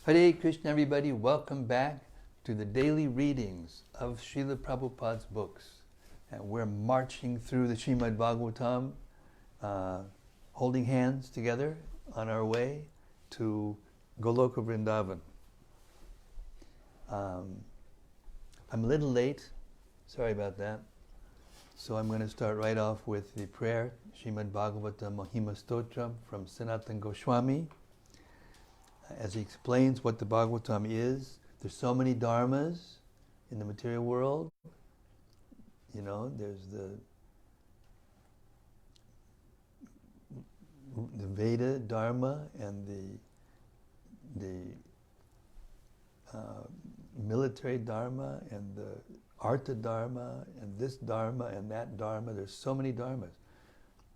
Hare Krishna, everybody. Welcome back to the daily readings of Srila Prabhupada's books. And we're marching through the Srimad-Bhagavatam, holding hands together on our way to Goloka Vrindavan. I'm a little late. Sorry about that. So I'm going to start right off with the prayer, Srimad-Bhagavatam Mahima Stotram from Sanatana Goswami. As he explains what the Bhagavatam is, there's so many dharmas in the material world. You know, there's the Veda Dharma and the military Dharma and the Artha Dharma and this Dharma and that Dharma. There's so many dharmas.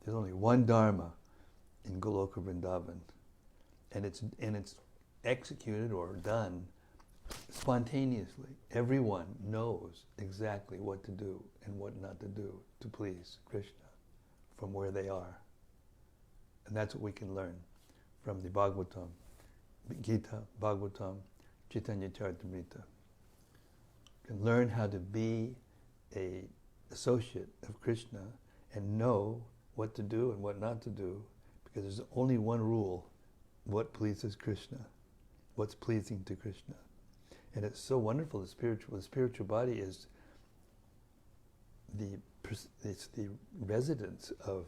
There's only one Dharma in Goloka Vrindavan. And it's executed or done spontaneously. Everyone knows exactly what to do and what not to do to please Krishna from where they are. And that's what we can learn from the Bhagavatam, Gita, Bhagavatam, Chaitanya Charitamrita. We can learn how to be an associate of Krishna and know what to do and what not to do, because there's only one rule: what pleases Krishna, what's pleasing to Krishna. And it's so wonderful. The spiritual body is the residence of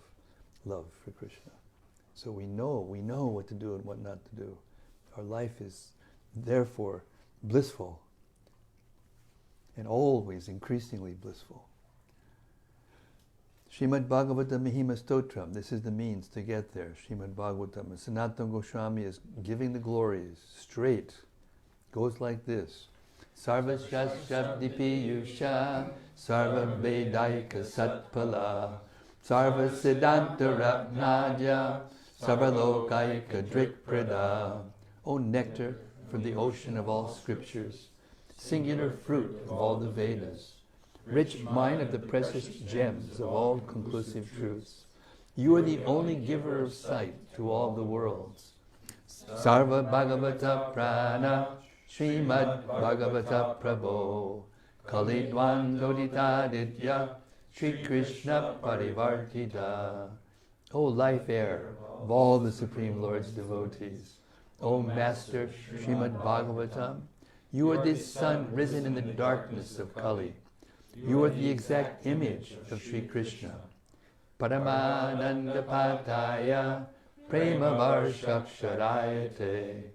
love for Krishna. So we know what to do and what not to do. Our life is therefore blissful and always increasingly blissful. Srimad-Bhagavatam Mahima Stotram, this is the means to get there. Srimad-Bhagavatam. And Sanatana Goswami is giving the glories straight. Goes like this. Sarva Shashabdipi Yusha, Sarva Vedaika Satpala, Sarva Siddhanta Ratnaja, Sarva Lokaika Drikprada. O nectar from the ocean of all scriptures, singular fruit of all the Vedas, rich mine of the precious gems of all conclusive truths. You are the only giver of sight to all the worlds. Sarva Bhagavata Prana, Srimad Bhagavata Prabho, Kalidwan Lodita Ditya, Sri Krishna Parivartita. O life air of all the Supreme Lord's devotees, O Master Srimad Bhagavatam, you are the sun risen in the darkness of Kali. You are the exact image of Sri Krishna. Paramananda Pataya Prema Varshakshadayate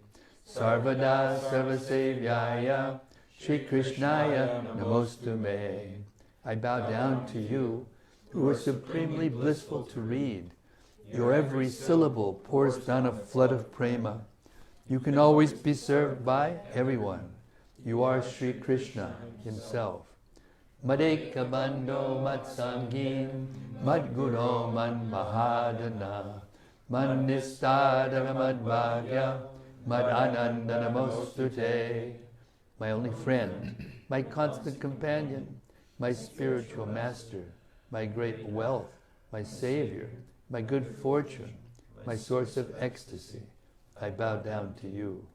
Sarvada Sarvasevyaya Sri Krishnaya Namostume. I bow down to you, who are supremely blissful to read. Your every syllable pours down a flood of prema. You can always be served by everyone. You are Sri Krishna himself. Madeka Bando Matsangin Madguro Man Mahadana Man Nistadara Madbhagya Mad Ananda Namostute. My only friend, my constant companion, my spiritual master, my great wealth, my savior, my good fortune, my source of ecstasy, I bow down to you.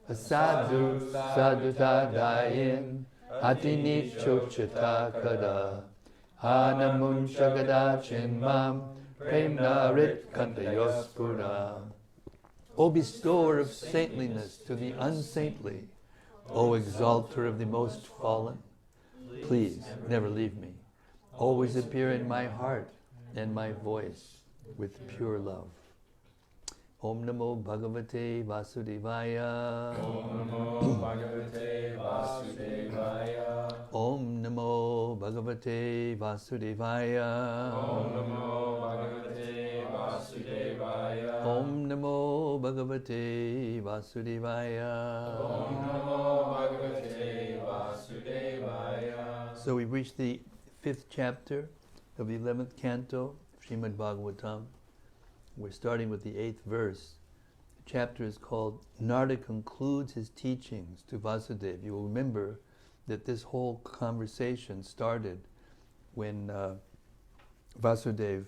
Asadu sadhu tadayin Atini chochata kada Hanamun shagada chinmam Premna rit kantayospura. O bestower of saintliness to the unsaintly, O exalter of the most fallen, please never leave me. Always appear in my heart and my voice with pure love. Om Namo Bhagavate Vasudevaya. Om Namo Bhagavate Vasudevaya. Om Namo Bhagavate Vasudevaya. Om Namo Bhagavate Vasudevaya. Om Namo Bhagavate Vasudevaya. Om Namo Bhagavate Vasudevaya. So we've reached the 5th chapter of the 11th canto of Srimad-Bhagavatam. We're starting with the 8th verse. The chapter is called Narada concludes his teachings to Vasudeva. You will remember that this whole conversation started when Vasudeva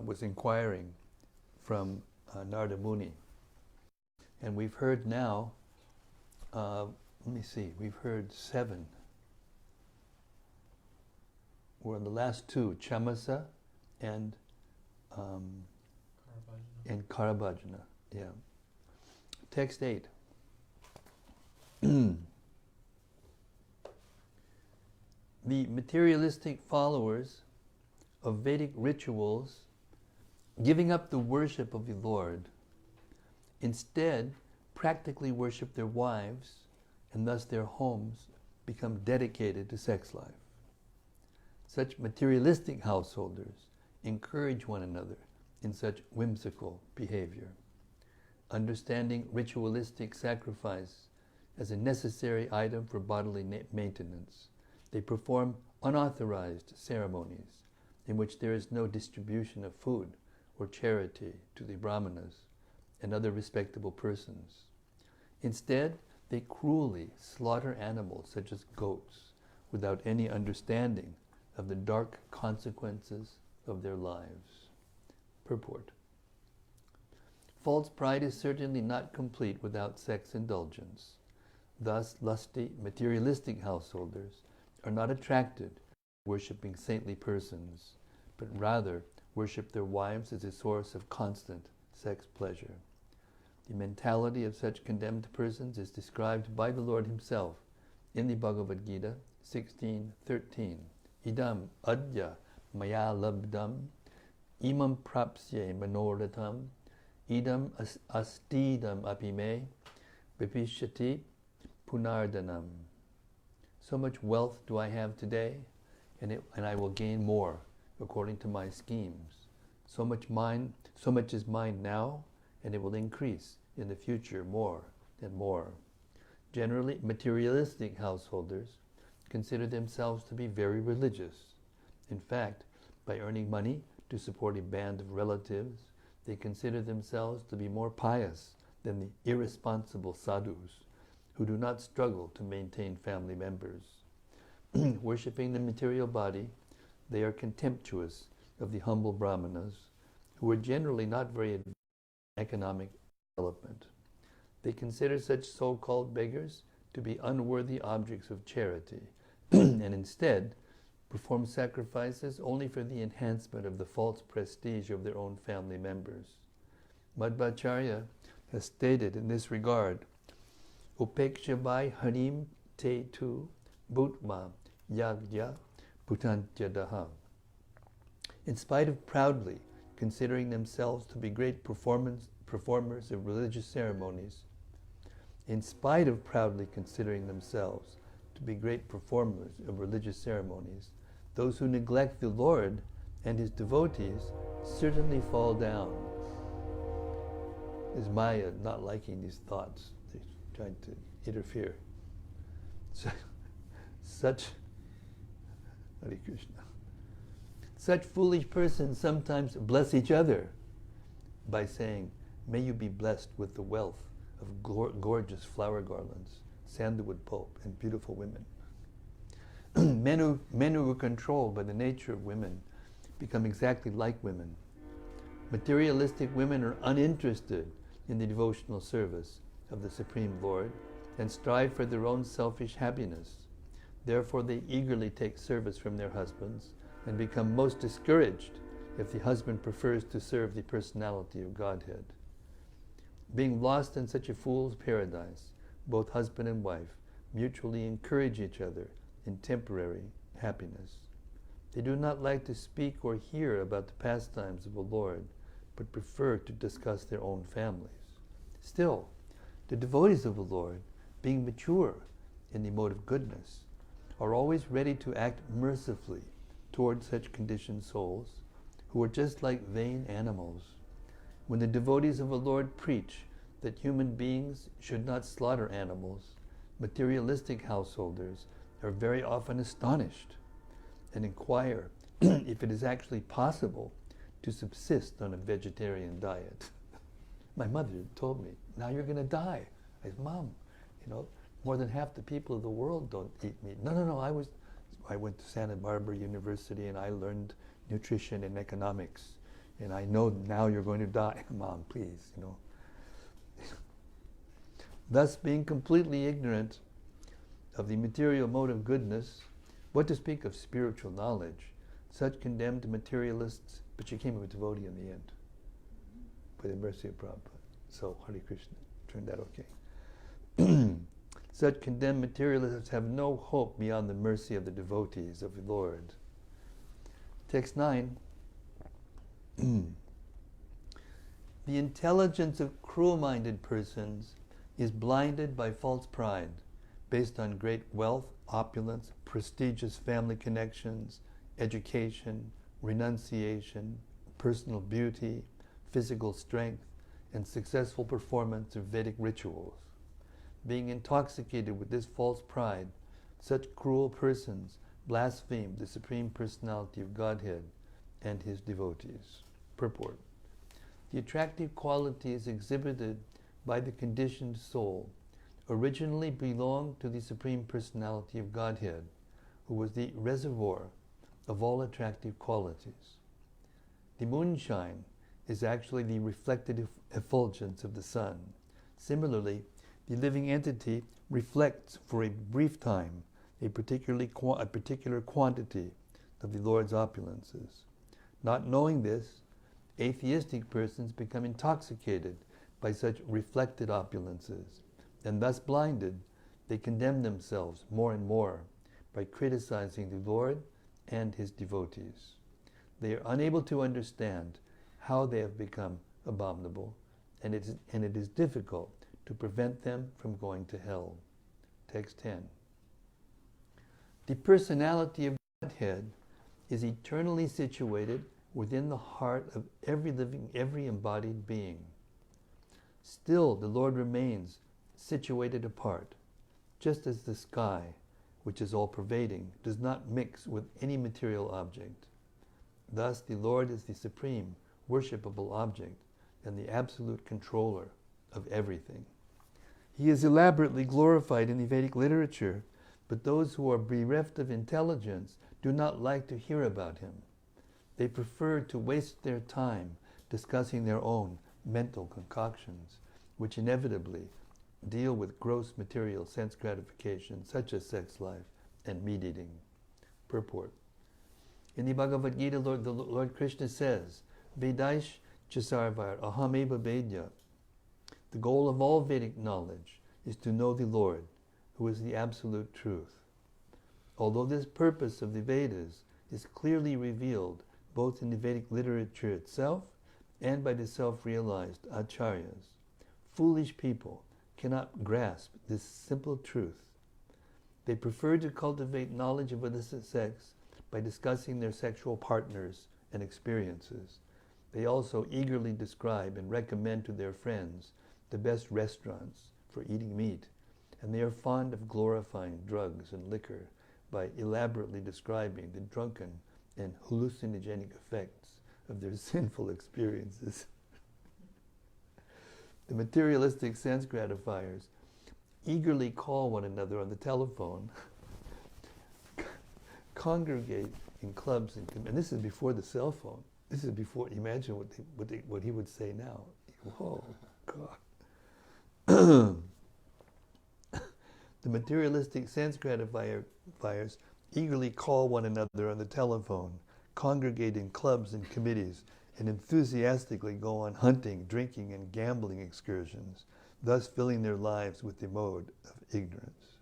was inquiring from Narada Muni. And we've heard now Let me see, we've heard 7. We're on the last 2, Chamasa and Karabhajana. Yeah. Text 8. The materialistic followers of Vedic rituals, giving up the worship of the Lord, instead practically worship their wives, and thus their homes become dedicated to sex life. Such materialistic householders encourage one another in such whimsical behavior. Understanding ritualistic sacrifice as a necessary item for bodily maintenance, they perform unauthorized ceremonies in which there is no distribution of food or charity to the brahmanas and other respectable persons. Instead, they cruelly slaughter animals such as goats without any understanding of the dark consequences of their lives. Purport. False pride is certainly not complete without sex indulgence. Thus, lusty, materialistic householders are not attracted to worshipping saintly persons, but rather worship their wives as a source of constant sex pleasure. The mentality of such condemned persons is described by the Lord Himself in the Bhagavad Gita 16:13. Idam adya maya labdam imam prapsye manoratham idam astidam apime vipishati punardanam. So much wealth do I have today, and I will gain more according to my schemes. So much is mine now, and it will increase in the future more and more. Generally, materialistic householders consider themselves to be very religious. In fact, by earning money to support a band of relatives, they consider themselves to be more pious than the irresponsible sadhus who do not struggle to maintain family members. Worshipping the material body, they are contemptuous of the humble brahmanas, who are generally not very advanced in economic development. They consider such so-called beggars to be unworthy objects of charity, and instead perform sacrifices only for the enhancement of the false prestige of their own family members. Madhvacharya has stated in this regard, Upekshavai harim te tu bhutma yagya putantyadaha. In spite of proudly considering themselves to be great performers of religious ceremonies, those who neglect the Lord and His devotees certainly fall down. Is Maya not liking these thoughts? They're trying to interfere. Such Hare Krishna. Such foolish persons sometimes bless each other by saying, "May you be blessed with the wealth of gorgeous flower garlands, sandalwood pulp, and beautiful women." Men who are controlled by the nature of women become exactly like women. Materialistic women are uninterested in the devotional service of the Supreme Lord and strive for their own selfish happiness. Therefore, they eagerly take service from their husbands and become most discouraged if the husband prefers to serve the personality of Godhead. Being lost in such a fool's paradise, both husband and wife mutually encourage each other in temporary happiness. They do not like to speak or hear about the pastimes of the Lord, but prefer to discuss their own families. Still, the devotees of the Lord, being mature in the mode of goodness, are always ready to act mercifully toward such conditioned souls who are just like vain animals. When the devotees of the Lord preach that human beings should not slaughter animals, materialistic householders are very often astonished and inquire if it is actually possible to subsist on a vegetarian diet. My mother told me, "Now you're going to die." I said, "Mom, more than half the people of the world don't eat meat." No, I went to Santa Barbara University and I learned nutrition and economics, and I know now you're going to die. Mom, please, Thus, being completely ignorant of the material mode of goodness, what to speak of spiritual knowledge, such condemned materialists, but she became a devotee in the end, by the mercy of Prabhupada. So, Hare Krishna, turned out okay. Such condemned materialists have no hope beyond the mercy of the devotees of the Lord. Text 9. The intelligence of cruel-minded persons is blinded by false pride, based on great wealth, opulence, prestigious family connections, education, renunciation, personal beauty, physical strength, and successful performance of Vedic rituals. Being intoxicated with this false pride, such cruel persons blaspheme the Supreme Personality of Godhead and His devotees. Purport. The attractive qualities exhibited by the conditioned soul originally belonged to the Supreme Personality of Godhead, who was the reservoir of all attractive qualities. The moonshine is actually the reflected effulgence of the sun. Similarly, the living entity reflects for a brief time a particular quantity of the Lord's opulences. Not knowing this, atheistic persons become intoxicated by such reflected opulences, and thus blinded, they condemn themselves more and more by criticizing the Lord and His devotees. They are unable to understand how they have become abominable, and it is difficult to prevent them from going to hell. Text 10. The personality of Godhead is eternally situated within the heart of every living, every embodied being. Still, the Lord remains situated apart, just as the sky, which is all-pervading, does not mix with any material object. Thus, the Lord is the supreme, worshipable object and the absolute controller of everything. He is elaborately glorified in the Vedic literature, but those who are bereft of intelligence do not like to hear about Him. They prefer to waste their time discussing their own mental concoctions, which inevitably deal with gross material sense gratification, such as sex life and meat eating. Purport. In the Bhagavad Gita, the Lord Krishna says, Vedaish Chasarvar Ahameva Vedya. The goal of all Vedic knowledge is to know the Lord, who is the absolute truth. Although this purpose of the Vedas is clearly revealed both in the Vedic literature itself and by the self-realized acharyas, foolish people cannot grasp this simple truth. They prefer to cultivate knowledge of illicit sex by discussing their sexual partners and experiences. They also eagerly describe and recommend to their friends the best restaurants for eating meat, and they are fond of glorifying drugs and liquor by elaborately describing the drunken and hallucinogenic effects of their sinful experiences. The materialistic sense gratifiers eagerly call one another on the telephone, congregate in clubs, and this is before the cell phone. This is before, imagine what he would say now. Whoa, God. The materialistic sense gratifiers eagerly call one another on the telephone, congregate in clubs and committees, and enthusiastically go on hunting, drinking, and gambling excursions, thus filling their lives with the mode of ignorance.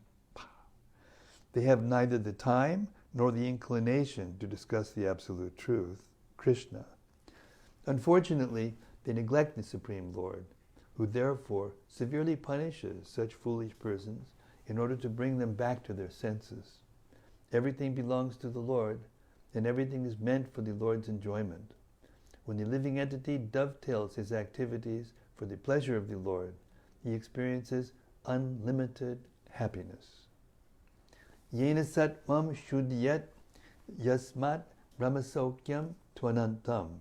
They have neither the time nor the inclination to discuss the absolute truth, Krishna. Unfortunately, they neglect the Supreme Lord, who therefore severely punishes such foolish persons in order to bring them back to their senses. Everything belongs to the Lord, and everything is meant for the Lord's enjoyment. When the living entity dovetails his activities for the pleasure of the Lord, he experiences unlimited happiness. Yena satvam shudyat yasmat brahmasokyam tvanantam.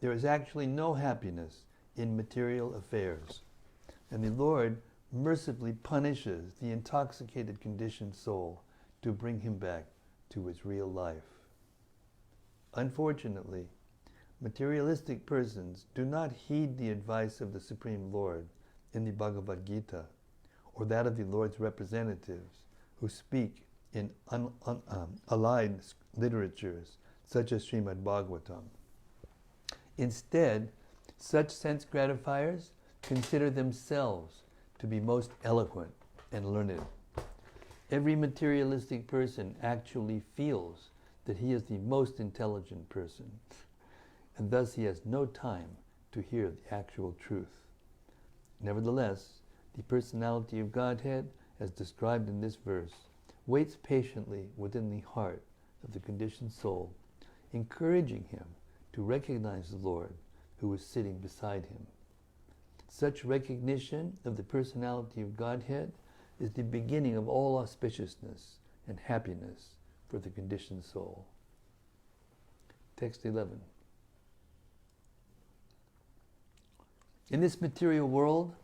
There is actually no happiness in material affairs, and the Lord mercifully punishes the intoxicated conditioned soul to bring him back to his real life. Unfortunately, materialistic persons do not heed the advice of the Supreme Lord in the Bhagavad Gita, or that of the Lord's representatives who speak in allied literatures such as Srimad-Bhagavatam. Instead, such sense gratifiers consider themselves to be most eloquent and learned. Every materialistic person actually feels that he is the most intelligent person, and thus he has no time to hear the actual truth. Nevertheless, the personality of Godhead, as described in this verse, waits patiently within the heart of the conditioned soul, encouraging him to recognize the Lord who is sitting beside him. Such recognition of the personality of Godhead is the beginning of all auspiciousness and happiness for the conditioned soul. Text 11. In this material world,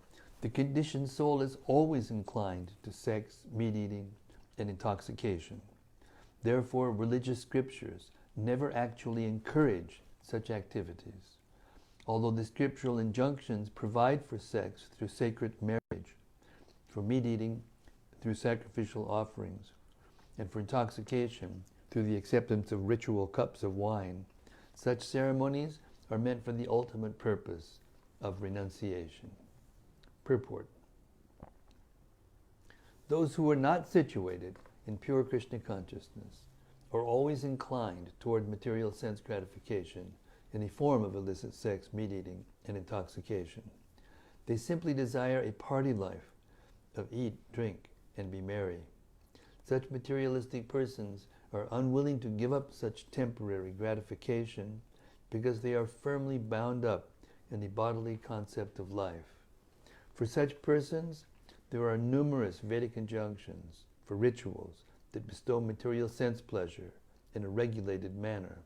the conditioned soul is always inclined to sex, meat-eating, and intoxication. Therefore, religious scriptures never actually encourage such activities. Although the scriptural injunctions provide for sex through sacred marriage, for meat-eating through sacrificial offerings, and for intoxication through the acceptance of ritual cups of wine, such ceremonies are meant for the ultimate purpose of renunciation. Purport. Those who are not situated in pure Krishna consciousness are always inclined toward material sense gratification in the form of illicit sex, meat-eating, and intoxication. They simply desire a party life of eat, drink, and be merry. Such materialistic persons are unwilling to give up such temporary gratification because they are firmly bound up in the bodily concept of life. For such persons, there are numerous Vedic injunctions for rituals that bestow material sense pleasure in a regulated manner.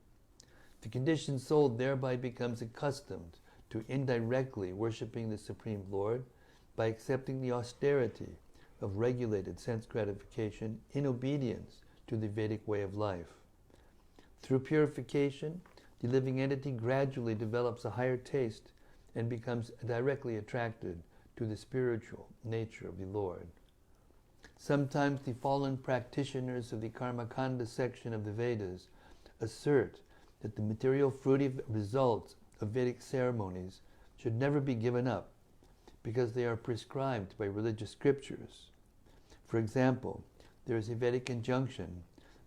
The conditioned soul thereby becomes accustomed to indirectly worshipping the Supreme Lord by accepting the austerity of regulated sense gratification in obedience to the Vedic way of life. Through purification, the living entity gradually develops a higher taste and becomes directly attracted to the spiritual nature of the Lord. Sometimes the fallen practitioners of the Karmakanda section of the Vedas assert that the material fruitive results of Vedic ceremonies should never be given up because they are prescribed by religious scriptures. For example, there is a Vedic injunction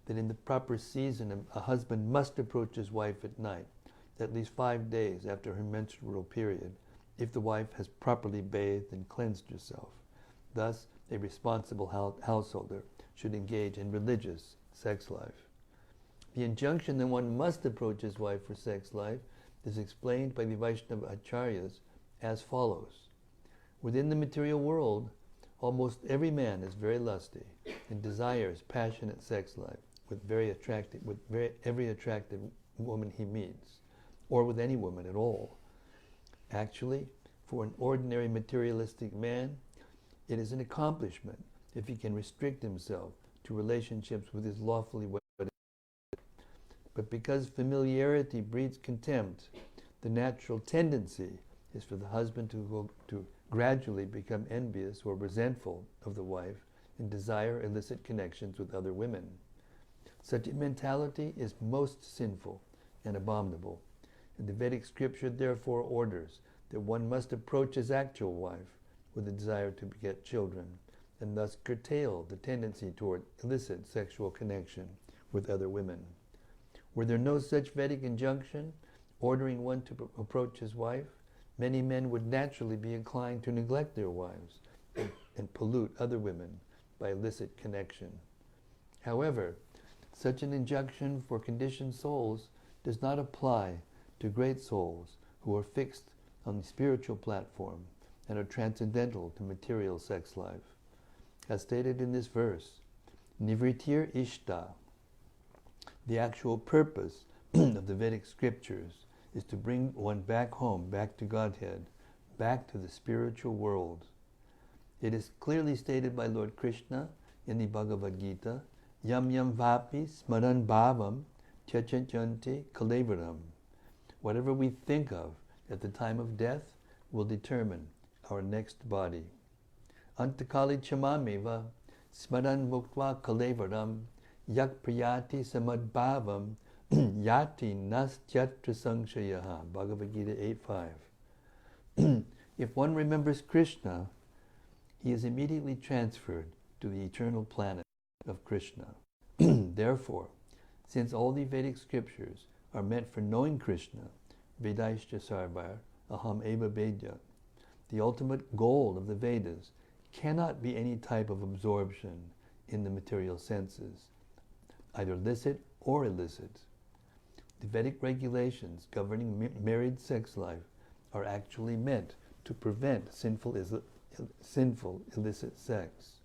that in the proper season a husband must approach his wife at night, at least 5 days after her menstrual period, if the wife has properly bathed and cleansed herself. Thus, a responsible householder should engage in religious sex life. The injunction that one must approach his wife for sex life is explained by the Vaishnava acharyas as follows. Within the material world, almost every man is very lusty and desires passionate sex life with every attractive woman he meets, or with any woman at all. Actually, for an ordinary materialistic man, it is an accomplishment if he can restrict himself to relationships with his lawfully wedded. But because familiarity breeds contempt, the natural tendency is for the husband to gradually become envious or resentful of the wife and desire illicit connections with other women. Such a mentality is most sinful and abominable, and the Vedic scripture therefore orders that one must approach his actual wife with a desire to beget children, and thus curtail the tendency toward illicit sexual connection with other women. Were there no such Vedic injunction ordering one to approach his wife, many men would naturally be inclined to neglect their wives and pollute other women by illicit connection. However, such an injunction for conditioned souls does not apply to great souls who are fixed on the spiritual platform and are transcendental to material sex life. As stated in this verse, Nivritir Ishta, the actual purpose of the Vedic scriptures is to bring one back home, back to Godhead, back to the spiritual world. It is clearly stated by Lord Krishna in the Bhagavad Gita, Yam yam vapi smaran bhavam tyachanti kalevaram. Whatever we think of at the time of death will determine our next body. Antakali chamameva smaran muktva kalevaram yak priyati samadbhavam yati nastyatra sangshayaha. Bhagavad Gita 8.5. If one remembers Krishna, he is immediately transferred to the eternal planet of Krishna. Therefore, since all the Vedic scriptures are meant for knowing Krishna, Vedaishcha sarvar aham eva vedya, the ultimate goal of the Vedas cannot be any type of absorption in the material senses, either licit or illicit. The Vedic regulations governing married sex life are actually meant to prevent sinful illicit sex.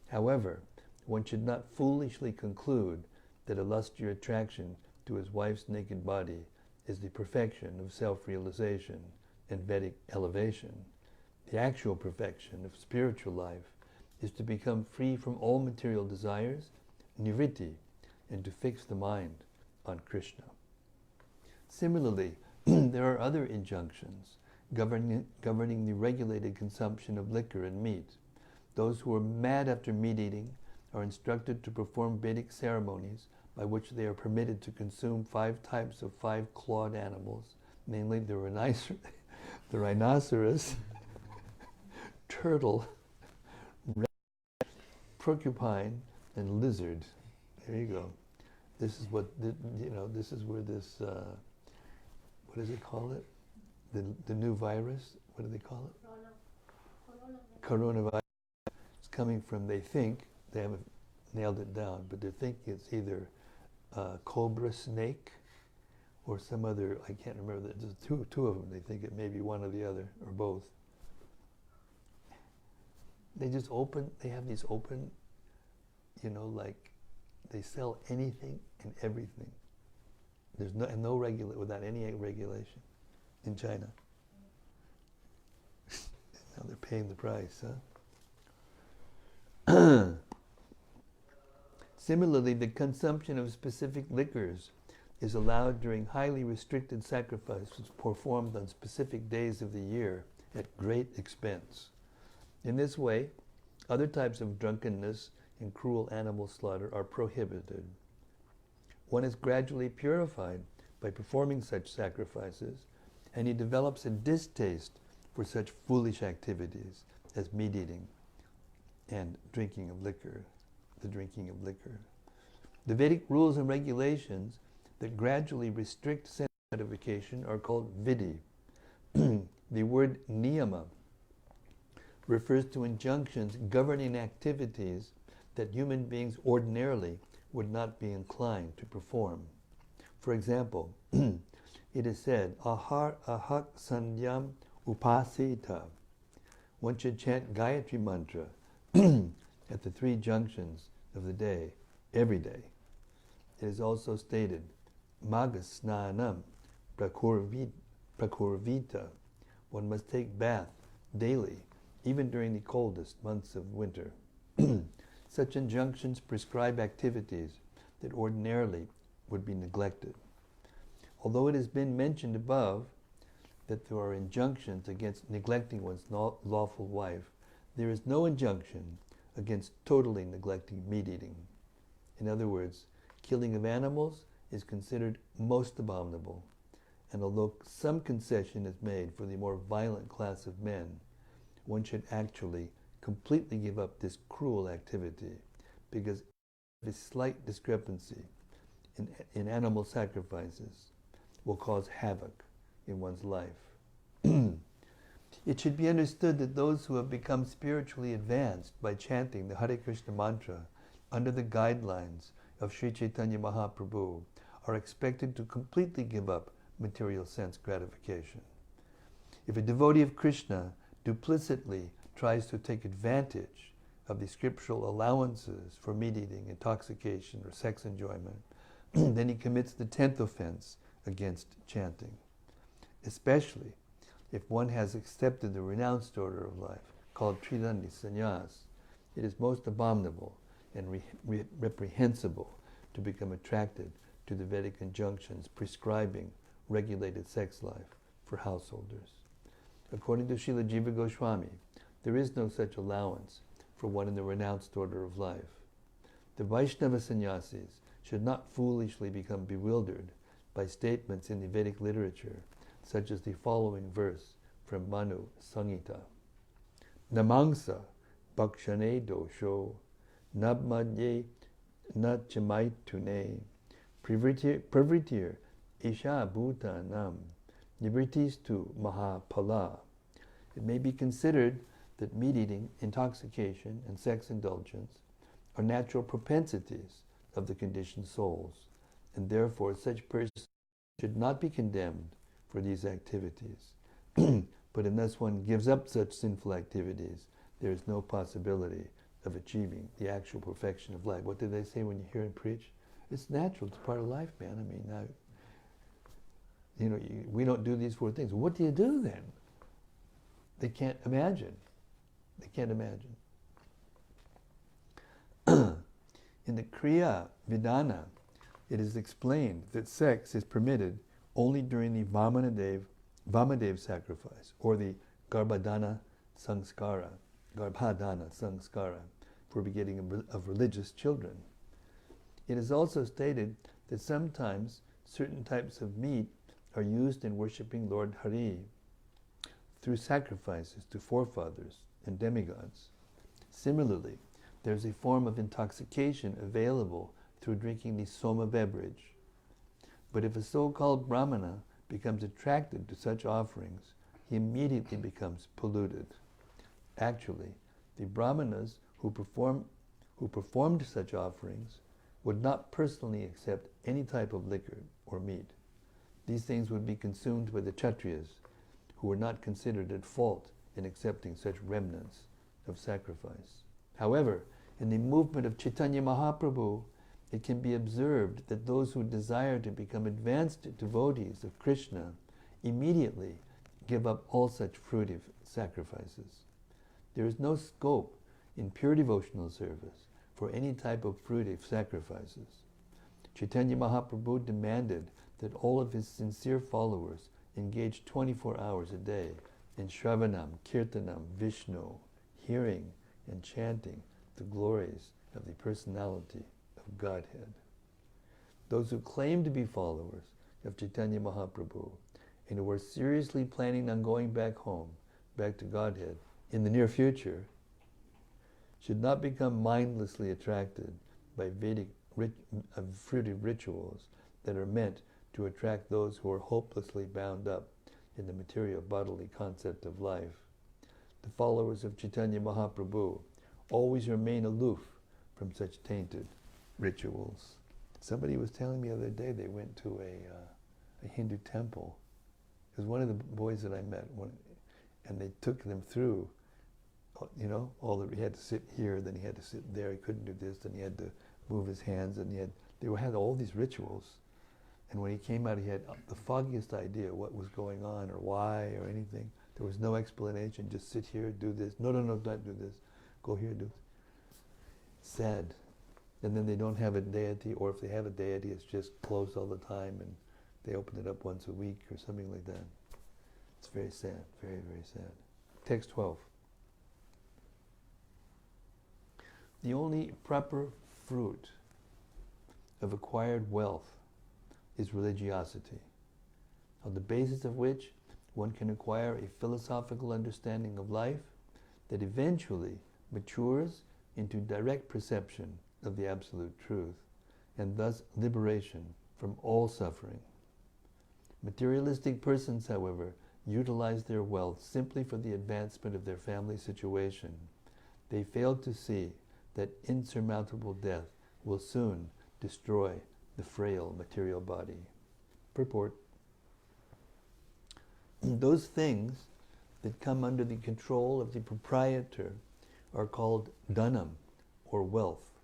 However, one should not foolishly conclude that a lusty attraction to his wife's naked body is the perfection of self-realization and Vedic elevation. The actual perfection of spiritual life is to become free from all material desires, nivritti, and to fix the mind on Krishna. Similarly, there are other injunctions governing the regulated consumption of liquor and meat. Those who are mad after meat eating are instructed to perform Vedic ceremonies by which they are permitted to consume 5 types of 5-clawed animals, namely the rhinoceros, turtle, porcupine, and lizard. There you go. This is what, this is where this, what does it call it? The new virus, what do they call it? Coronavirus. It's coming from, they think, they haven't nailed it down, but they're thinking it's either cobra snake or some other, I can't remember, there's two of them. They think it may be one or the other, or both. They just they have these open, like they sell anything and everything. There's without any regulation in China. Now they're paying the price, huh? Similarly, the consumption of specific liquors is allowed during highly restricted sacrifices performed on specific days of the year at great expense. In this way, other types of drunkenness and cruel animal slaughter are prohibited. One is gradually purified by performing such sacrifices, and he develops a distaste for such foolish activities as meat eating and drinking of liquor. The Vedic rules and regulations that gradually restrict sense gratification are called vidhi. The word niyama refers to injunctions governing activities that human beings ordinarily would not be inclined to perform. For example, it is said, ahar ahak sandhyam upasita. One should chant Gayatri mantra at the 3 junctions of the day, every day. It is also stated, magasnanam prakurvita. One must take bath daily, even during the coldest months of winter. Such injunctions prescribe activities that ordinarily would be neglected. Although it has been mentioned above that there are injunctions against neglecting one's lawful wife, there is no injunction against totally neglecting meat eating. In other words, killing of animals is considered most abominable, and although some concession is made for the more violent class of men, one should actually completely give up this cruel activity, because this slight discrepancy in animal sacrifices will cause havoc in one's life. It should be understood that those who have become spiritually advanced by chanting the Hare Krishna mantra under the guidelines of Sri Chaitanya Mahaprabhu are expected to completely give up material sense gratification. If a devotee of Krishna duplicitly tries to take advantage of the scriptural allowances for meat eating, intoxication, or sex enjoyment, then he commits the 10th offense against chanting. Especially if one has accepted the renounced order of life, called Tridandi Sannyas, it is most abominable and reprehensible to become attracted to the Vedic injunctions prescribing regulated sex life for householders. According to Srila Jiva Goswami, there is no such allowance for one in the renounced order of life. The Vaishnava sannyasis should not foolishly become bewildered by statements in the Vedic literature, such as the following verse from Manu Samhita. Namangsa bhakshane dosho nabmadye nachamaitune pravritir isha bhutanam nivritis mahapala. It may be considered that meat eating, intoxication, and sex indulgence are natural propensities of the conditioned souls, and therefore such persons should not be condemned for these activities. But unless one gives up such sinful activities, there is no possibility of achieving the actual perfection of life. What did they say when you hear him preach? It's natural, it's part of life, man. I mean, we don't do these four things. What do you do then? They can't imagine. They can't imagine. In the Kriya Vidana, it is explained that sex is permitted only during the Vamadev sacrifice, or the Garbhadana Sanskara, for begetting of religious children. It is also stated that sometimes certain types of meat are used in worshipping Lord Hari through sacrifices to forefathers and demigods. Similarly, there is a form of intoxication available through drinking the soma beverage. But if a so-called brahmana becomes attracted to such offerings, he immediately becomes polluted. Actually, the brahmanas who performed such offerings would not personally accept any type of liquor or meat. These things would be consumed by the Kshatriyas, who were not considered at fault in accepting such remnants of sacrifice. However, in the movement of Chaitanya Mahaprabhu, it can be observed that those who desire to become advanced devotees of Krishna immediately give up all such fruitive sacrifices. There is no scope in pure devotional service for any type of fruitive sacrifices. Chaitanya Mahaprabhu demanded that all of his sincere followers engage 24 hours a day in Shravanam, Kirtanam, Vishnu, hearing and chanting the glories of the personality of Godhead. Those who claim to be followers of Chaitanya Mahaprabhu and who are seriously planning on going back home, back to Godhead, in the near future, should not become mindlessly attracted by Vedic fruitive rituals that are meant to attract those who are hopelessly bound up in the material bodily concept of life. The followers of Chaitanya Mahaprabhu always remain aloof from such tainted rituals. Somebody was telling me the other day they went to a Hindu temple. It was one of the boys that I met, and they took them through, he had to sit here, then he had to sit there, he couldn't do this, then he had to move his hands, and they had all these rituals. And when he came out, he had the foggiest idea what was going on or why or anything. There was no explanation, just sit here, do this. No, don't do this. Go here, do this. Sad. And then they don't have a deity, or if they have a deity, it's just closed all the time, and they open it up once a week or something like that. It's very sad, very, very sad. Text 12. The only proper fruit of acquired wealth is religiosity, on the basis of which one can acquire a philosophical understanding of life that eventually matures into direct perception of the absolute truth, and thus liberation from all suffering. Materialistic persons, however, utilize their wealth simply for the advancement of their family situation. They fail to see that insurmountable death will soon destroy the frail material body. Purport. Those things that come under the control of the proprietor are called dhanam, or wealth.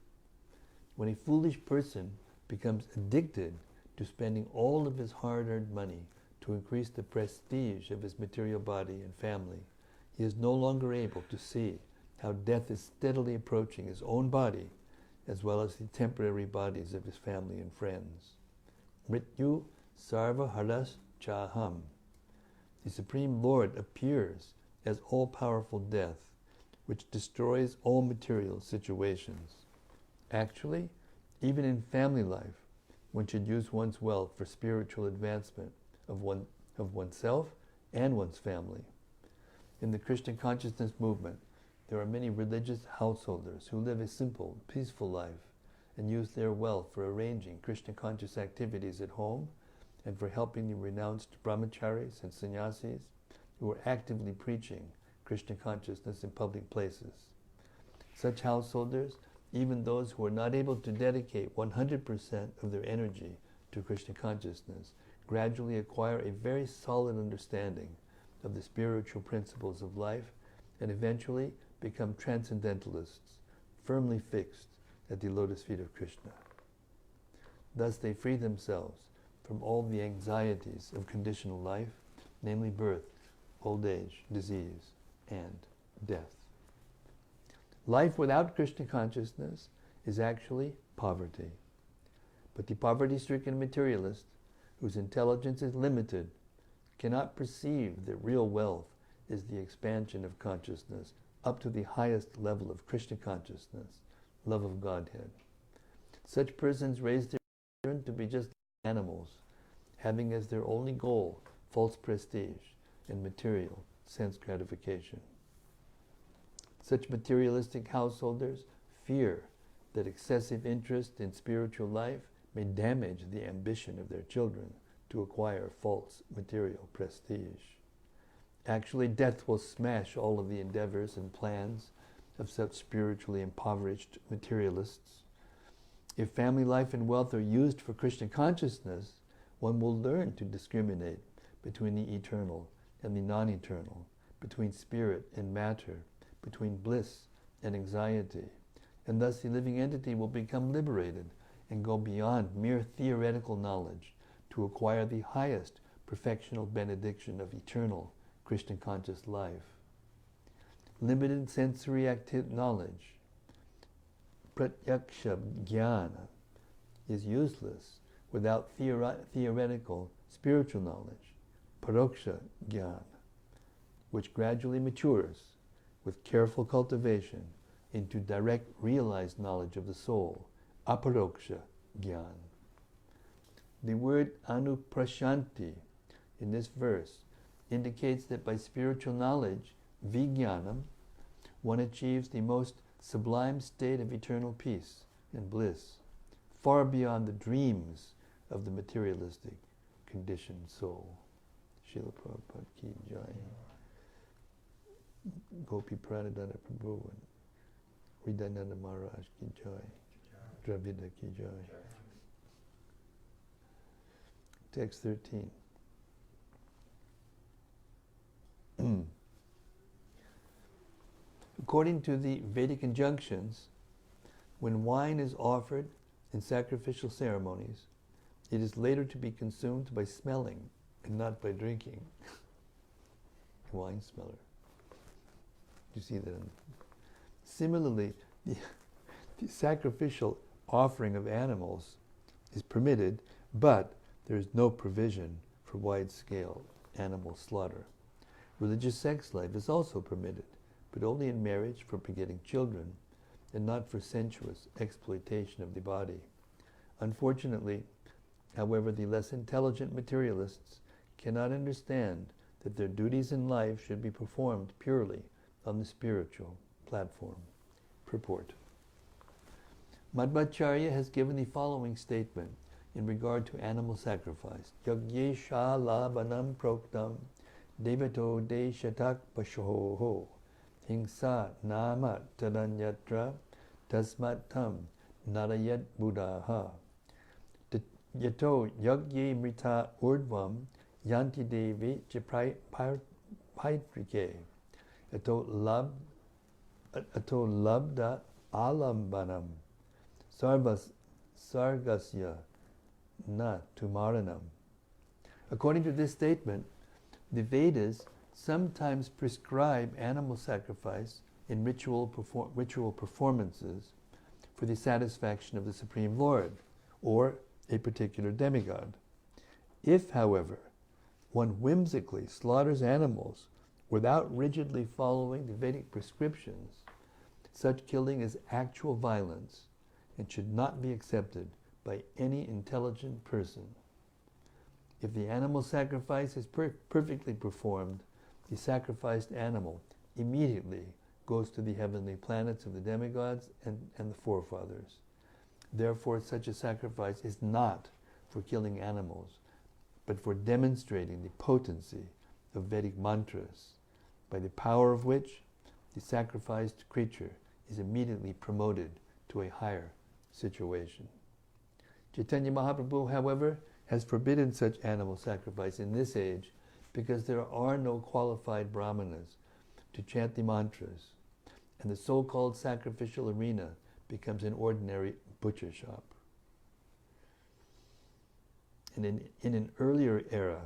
When a foolish person becomes addicted to spending all of his hard-earned money to increase the prestige of his material body and family, he is no longer able to see how death is steadily approaching his own body, as well as the temporary bodies of his family and friends. Mrityu sarva haras chaham. the Supreme Lord appears as all-powerful death, which destroys all material situations. Actually, even in family life, one should use one's wealth for spiritual advancement of oneself and one's family. In the Krishna consciousness movement, there are many religious householders who live a simple, peaceful life and use their wealth for arranging Krishna conscious activities at home and for helping the renounced brahmacharis and sannyasis who are actively preaching Krishna consciousness in public places. Such householders, even those who are not able to dedicate 100% of their energy to Krishna consciousness, gradually acquire a very solid understanding of the spiritual principles of life and eventually become transcendentalists, firmly fixed at the lotus feet of Krishna. Thus they free themselves from all the anxieties of conditional life, namely birth, old age, disease, and death. Life without Krishna consciousness is actually poverty. But the poverty-stricken materialist, whose intelligence is limited, cannot perceive that real wealth is the expansion of consciousness up to the highest level of Krishna consciousness, love of Godhead. Such persons raise their children to be just animals, having as their only goal false prestige and material sense gratification. Such materialistic householders fear that excessive interest in spiritual life may damage the ambition of their children to acquire false material prestige. Actually, death will smash all of the endeavors and plans of such spiritually impoverished materialists. If family life and wealth are used for Krishna consciousness, one will learn to discriminate between the eternal and the non-eternal, between spirit and matter, between bliss and anxiety, and thus the living entity will become liberated and go beyond mere theoretical knowledge to acquire the highest perfectional benediction of eternal Krishna conscious life. Limited sensory knowledge, pratyaksha jnana, is useless without theoretical spiritual knowledge, paroksha jnana, which gradually matures with careful cultivation into direct realized knowledge of the soul, aparoksha jnana. The word anuprashanti in this verse indicates that by spiritual knowledge, vijnanam, one achieves the most sublime state of eternal peace and bliss, far beyond the dreams of the materialistic conditioned soul. Srila Prabhupada ki jai. Gopi Pradhananda Prabhu and Hridayananda Maharaj ki jai. Dravida ki jai. Text 13. According to the Vedic injunctions, when wine is offered in sacrificial ceremonies, it is later to be consumed by smelling and not by drinking. Wine smeller. You see that? Similarly, the sacrificial offering of animals is permitted, but there is no provision for wide-scale animal slaughter. Religious sex life is also permitted, but only in marriage for begetting children, and not for sensuous exploitation of the body. Unfortunately, however, the less intelligent materialists cannot understand that their duties in life should be performed purely on the spiritual platform. Purport. Madhvacharya has given the following statement in regard to animal sacrifice. Yagyesha labanam proktam devato deshatak pashoho hingsa nama tadanyatra tasmat tam narayat buddhaha yato yagye mrita urdvam yanti devi chipaitrike ato labda alambanam sargasya na tumaranam. According to this statement, the Vedas sometimes prescribe animal sacrifice in ritual performances for the satisfaction of the Supreme Lord or a particular demigod. If, however, one whimsically slaughters animals without rigidly following the Vedic prescriptions, such killing is actual violence and should not be accepted by any intelligent person. If the animal sacrifice is perfectly performed, the sacrificed animal immediately goes to the heavenly planets of the demigods and the forefathers. Therefore, such a sacrifice is not for killing animals, but for demonstrating the potency of Vedic mantras, by the power of which the sacrificed creature is immediately promoted to a higher situation. Chaitanya Mahaprabhu, however, has forbidden such animal sacrifice in this age because there are no qualified brahmanas to chant the mantras, and the so-called sacrificial arena becomes an ordinary butcher shop. And in an earlier era,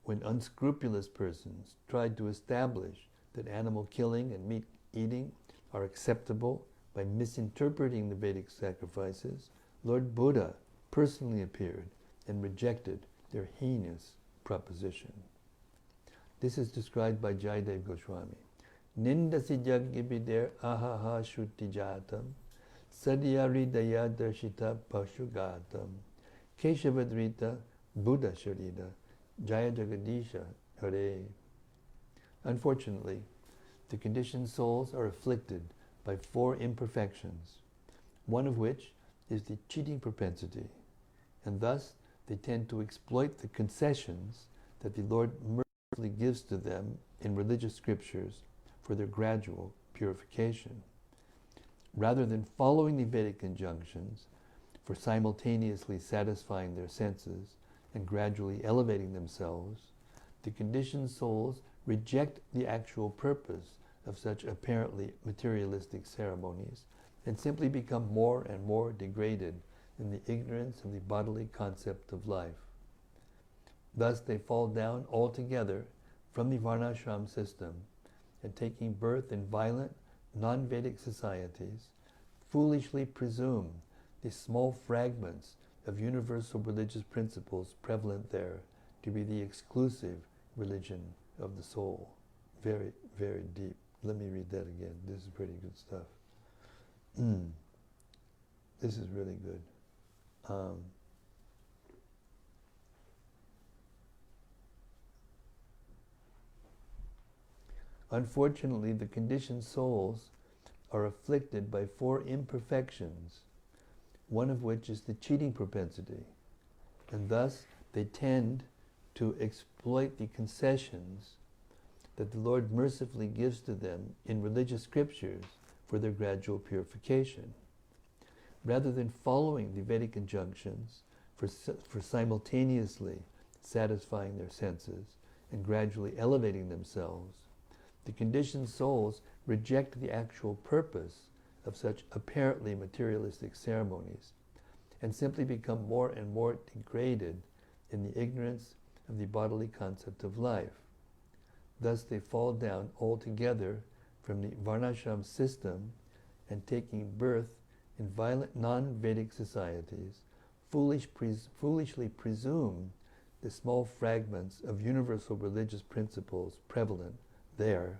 when unscrupulous persons tried to establish that animal killing and meat eating are acceptable by misinterpreting the Vedic sacrifices, Lord Buddha personally appeared and rejected their heinous proposition. This is described by Jayadev Goswami. Nindasi jaggibider ahaha shruti jatam sadyari daya darshita pashugatam keshavadrita buddha sharida jaya jagadisha hare. Unfortunately, the conditioned souls are afflicted by 4 imperfections, one of which is the cheating propensity, and thus they tend to exploit the concessions that the Lord mercifully gives to them in religious scriptures for their gradual purification. Rather than following the Vedic injunctions for simultaneously satisfying their senses and gradually elevating themselves, the conditioned souls reject the actual purpose of such apparently materialistic ceremonies and simply become more and more degraded in the ignorance of the bodily concept of life. Thus they fall down altogether from the varnashram system, and taking birth in violent, non-Vedic societies, foolishly presume the small fragments of universal religious principles prevalent there to be the exclusive religion of the soul. Very, very deep. Let me read that again. This is pretty good stuff. This is really good. Unfortunately, the conditioned souls are afflicted by 4 imperfections, one of which is the cheating propensity, and thus they tend to exploit the concessions that the Lord mercifully gives to them in religious scriptures for their gradual purification. Rather than following the Vedic injunctions for simultaneously satisfying their senses and gradually elevating themselves, the conditioned souls reject the actual purpose of such apparently materialistic ceremonies and simply become more and more degraded in the ignorance of the bodily concept of life. Thus they fall down altogether from the varnashram system and, taking birth in violent non-Vedic societies, foolishly presume the small fragments of universal religious principles prevalent there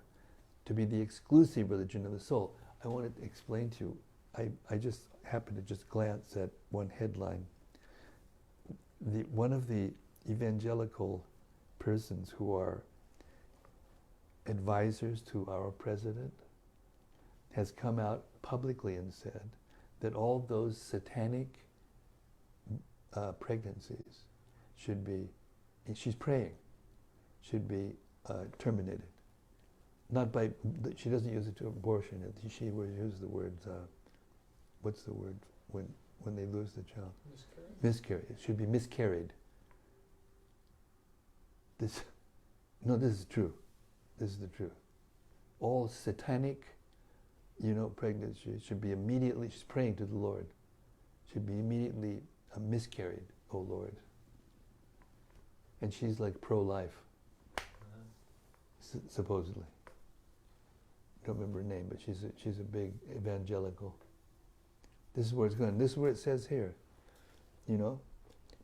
to be the exclusive religion of the soul. I wanted to explain to you, I just happened to just glance at one headline. One of the evangelical persons who are advisors to our president has come out publicly and said that all those satanic pregnancies should be, she's praying, should be terminated. Not by, she doesn't use it to abortion, she would use the words, what's the word when they lose the child? Miscarriage. Miscarriage. It should be miscarried. This is true. This is the truth. All satanic, pregnancy should be immediately, she's praying to the Lord, should be immediately miscarried, O Lord. And she's like pro-life, supposedly. I don't remember her name, but she's a big evangelical. This is where it's going. This is where it says here,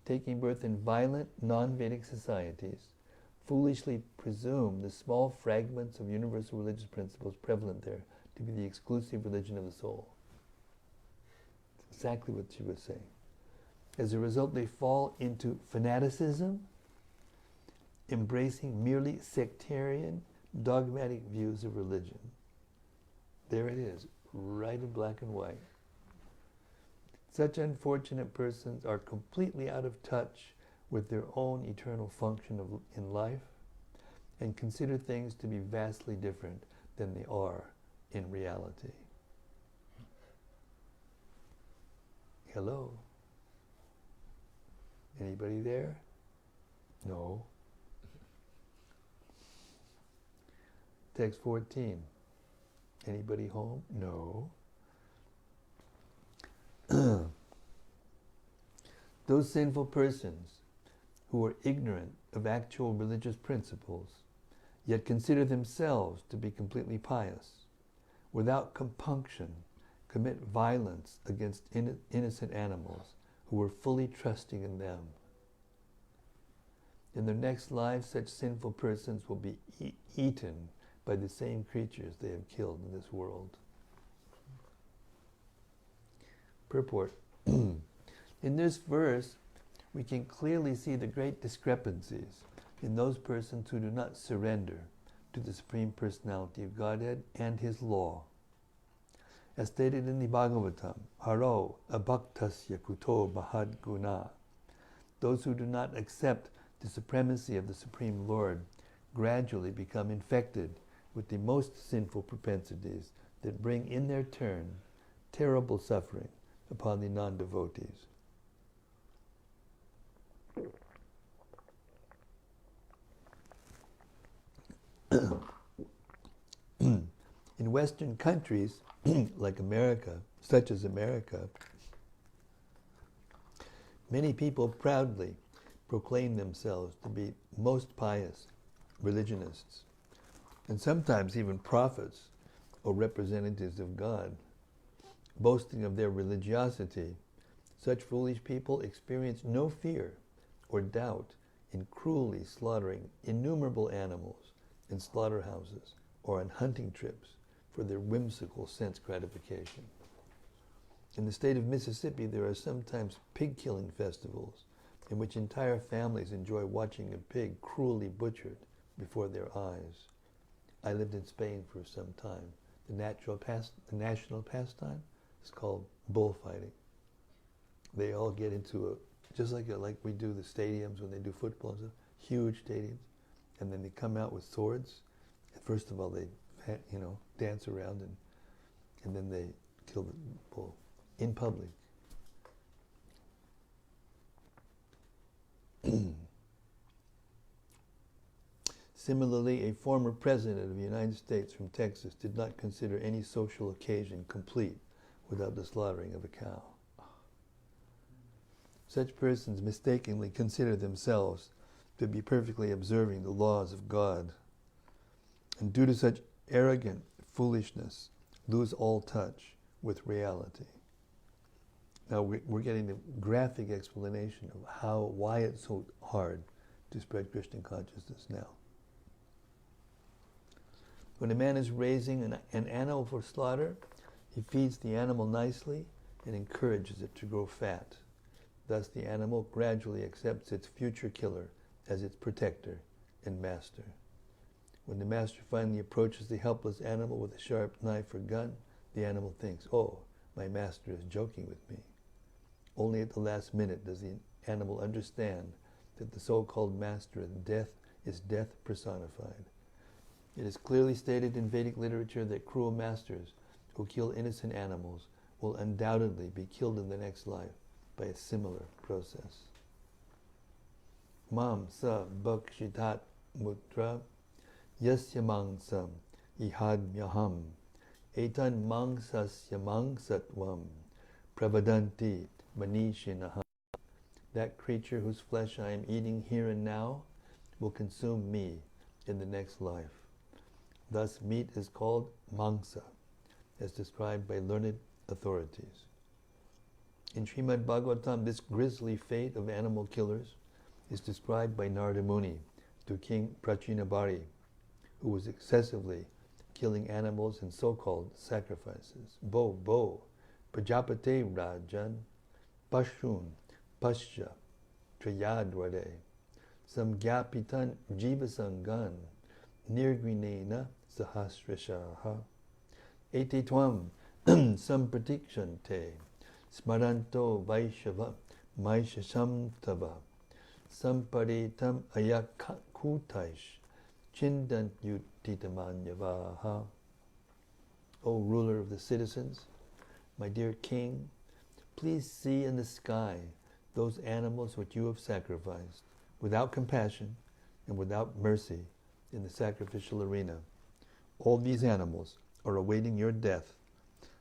taking birth in violent, non-Vedic societies, foolishly presume the small fragments of universal religious principles prevalent there to be the exclusive religion of the soul. It's exactly what she was saying. As a result, they fall into fanaticism, embracing merely sectarian, dogmatic views of religion. There it is, right in black and white. Such unfortunate persons are completely out of touch with their own eternal function in life and consider things to be vastly different than they are in reality. Hello? Anybody there? No. Text 14. Anybody home? No. Those sinful persons who are ignorant of actual religious principles, yet consider themselves to be completely pious, without compunction, commit violence against innocent animals who were fully trusting in them. In their next life, such sinful persons will be eaten by the same creatures they have killed in this world. Purport. In this verse, we can clearly see the great discrepancies in those persons who do not surrender to the Supreme Personality of Godhead and His law. As stated in the Bhagavatam, Haro abhaktasya kuto bahad guna. Those who do not accept the supremacy of the Supreme Lord gradually become infected with the most sinful propensities that bring in their turn terrible suffering upon the non-devotees. In Western countries, like America, such as America, many people proudly proclaim themselves to be most pious religionists, and sometimes even prophets or representatives of God. Boasting of their religiosity, such foolish people experience no fear or doubt in cruelly slaughtering innumerable animals in slaughterhouses or on hunting trips for their whimsical sense gratification. In the state of Mississippi, there are sometimes pig-killing festivals in which entire families enjoy watching a pig cruelly butchered before their eyes. I lived in Spain for some time. The national pastime is called bullfighting. They all get into just like we do the stadiums when they do football and stuff, huge stadiums, and then they come out with swords. And first of all, they dance around and then they kill the bull in public. Similarly, a former president of the United States from Texas did not consider any social occasion complete without the slaughtering of a cow. Such persons mistakenly consider themselves to be perfectly observing the laws of God, and due to such arrogant foolishness, lose all touch with reality. Now we're getting the graphic explanation of why it's so hard to spread Krishna consciousness now. When a man is raising an animal for slaughter, he feeds the animal nicely and encourages it to grow fat. Thus the animal gradually accepts its future killer as its protector and master. When the master finally approaches the helpless animal with a sharp knife or gun, the animal thinks, "Oh, my master is joking with me." Only at the last minute does the animal understand that the so-called master of death is death personified. It is clearly stated in Vedic literature that cruel masters who kill innocent animals will undoubtedly be killed in the next life by a similar process. Mam sa bhakshitat mutra yasya mangsam ihadmyaham etan mangsasya mangsatvam pravadanti manishinaha. That creature whose flesh I am eating here and now will consume me in the next life. Thus meat is called mangsa, as described by learned authorities. In Srimad-Bhagavatam, this grisly fate of animal killers is described by Narada Muni to King Prachinabari, who was excessively killing animals in so-called sacrifices. Bo, Prajapate Rajan, Pashun, Pascha, Trayadwade, Samgyapitan Jivasangan, Nirgrinena Sahasrashaha, Ete Twam Sampratikshante, Smaranto Vaishava, Maishasham Tava, Samparitam Ayakutaish, Chindant Yutitamanyavaha. O ruler of the citizens, my dear king, please see in the sky those animals which you have sacrificed, without compassion and without mercy in the sacrificial arena. All these animals are awaiting your death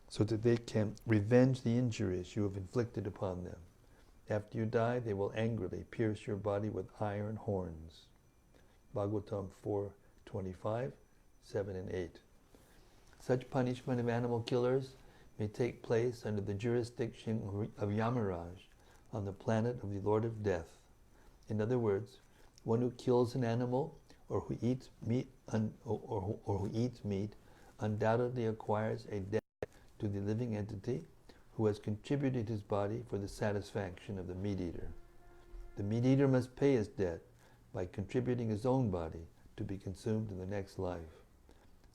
so that they can revenge the injuries you have inflicted upon them. After you die, they will angrily pierce your body with iron horns. Bhagavatam 4:25, 7 and 8. Such punishment of animal killers may take place under the jurisdiction of Yamaraj on the planet of the Lord of Death. In other words, one who kills an animal or who eats meat undoubtedly acquires a debt to the living entity who has contributed his body for the satisfaction of the meat-eater. The meat-eater must pay his debt by contributing his own body to be consumed in the next life.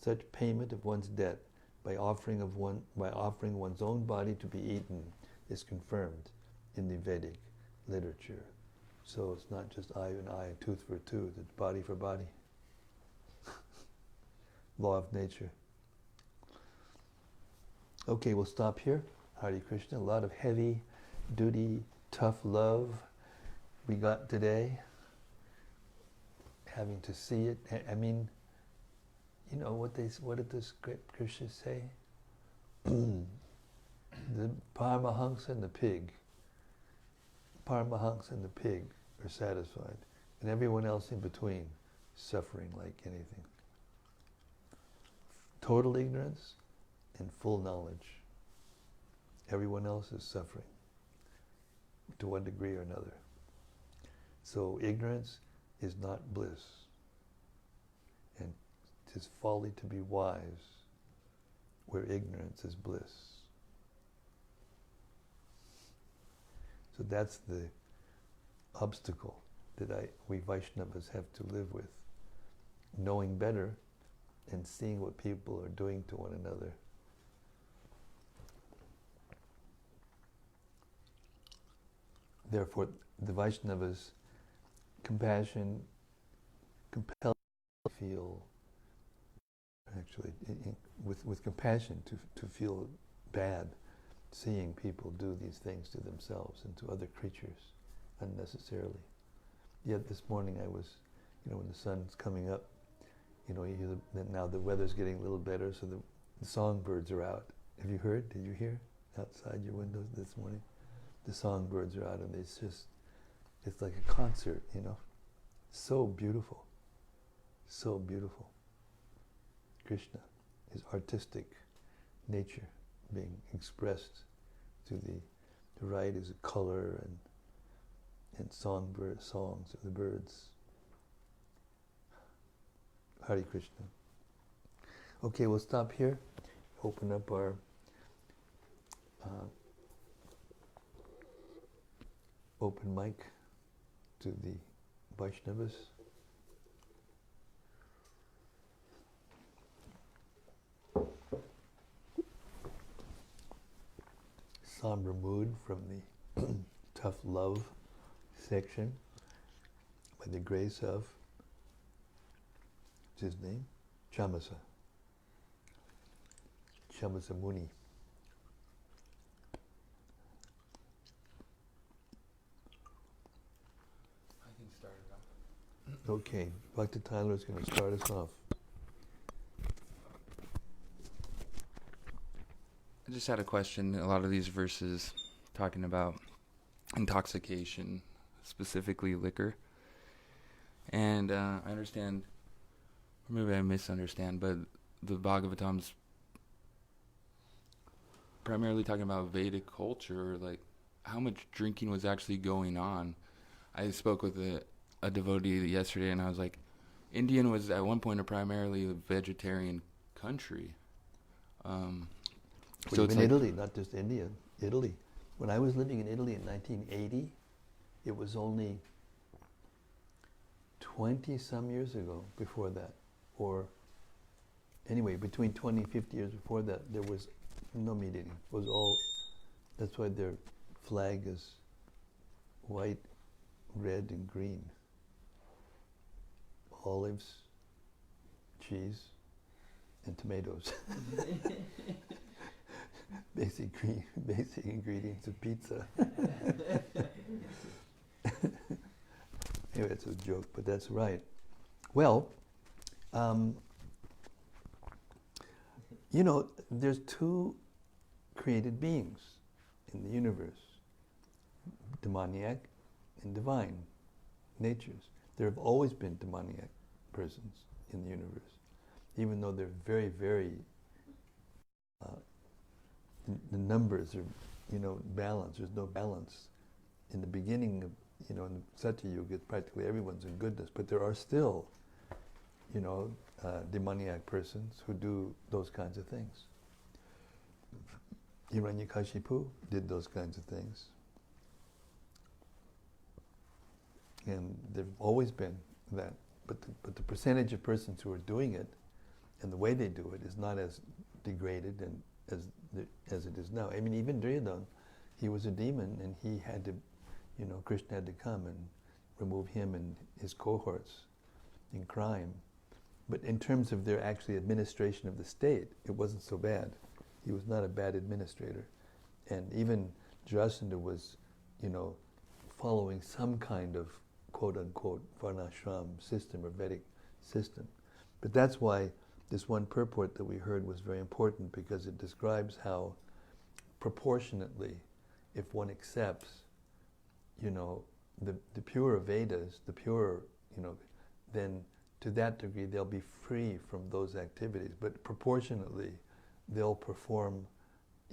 Such payment of one's debt by offering one's own body to be eaten is confirmed in the Vedic literature. So it's not just eye and eye, tooth for tooth, it's body for body. Law of nature. Okay, we'll stop here. Hare Krishna. A lot of heavy duty, tough love we got today. Having to see it. I mean, you know what did the scriptures say? The Paramahansa and the pig. Paramahansa and the pig are satisfied, and everyone else in between suffering like anything. Total ignorance and full knowledge. Everyone else is suffering to one degree or another. So ignorance is not bliss, and 'tis folly to be wise where ignorance is bliss. So that's the obstacle that we Vaishnavas have to live with, knowing better and seeing what people are doing to one another. Therefore, the Vaishnavas' compassion compels to feel, actually, with compassion to feel bad, seeing people do these things to themselves and to other creatures unnecessarily. Yet this morning I was, when the sun's coming up, you hear now the weather's getting a little better, so the songbirds are out. Have you heard? Did you hear outside your windows this morning? The songbirds are out, and it's like a concert, So beautiful. So beautiful. Krishna, his artistic nature being expressed to the right is a color and songs of the birds. Hare Krishna. Okay, we'll stop here. Open up our open mic to the Vaishnavas. Somber mood from the tough love section by the grace of, what's his name? Chamasa Muni. I can start it off. Okay, Dr. Tyler is going to start us off. I just had a question. A lot of these verses talking about intoxication, specifically liquor. And I understand, or maybe I misunderstand, but the Bhagavatam's primarily talking about Vedic culture, like how much drinking was actually going on. I spoke with a devotee yesterday, and I was like, Indian was at one point a primarily vegetarian country. So even Italy, not just India, Italy. When I was living in Italy in 1980, it was only 20 some years ago before that, or anyway, between 20 and 50 years before that, there was no meat eating. It was all, that's why their flag is white, red, and green. Olives, cheese, and tomatoes. Basic ingredients of pizza. Anyway, it's a joke, but that's right. Well, there's two created beings in the universe, demoniac and divine natures. There have always been demoniac persons in the universe, even though they're very, very, the numbers are, balanced. There's no balance. In the beginning of, in the Satya Yuga, practically everyone's in goodness, but there are still, demoniac persons who do those kinds of things. Hiranyakashipu did those kinds of things. And there've always been that. But the percentage of persons who are doing it and the way they do it is not as degraded and as it is now. I mean, even Duryodhana, he was a demon, and he had to, Krishna had to come and remove him and his cohorts in crime. But in terms of their actually administration of the state, it wasn't so bad. He was not a bad administrator. And even Jarasandha was, following some kind of quote-unquote varnashram system or Vedic system. But that's why this one purport that we heard was very important, because it describes how proportionately, if one accepts, the pure Vedas, the pure, then to that degree they'll be free from those activities. But proportionately, they'll perform,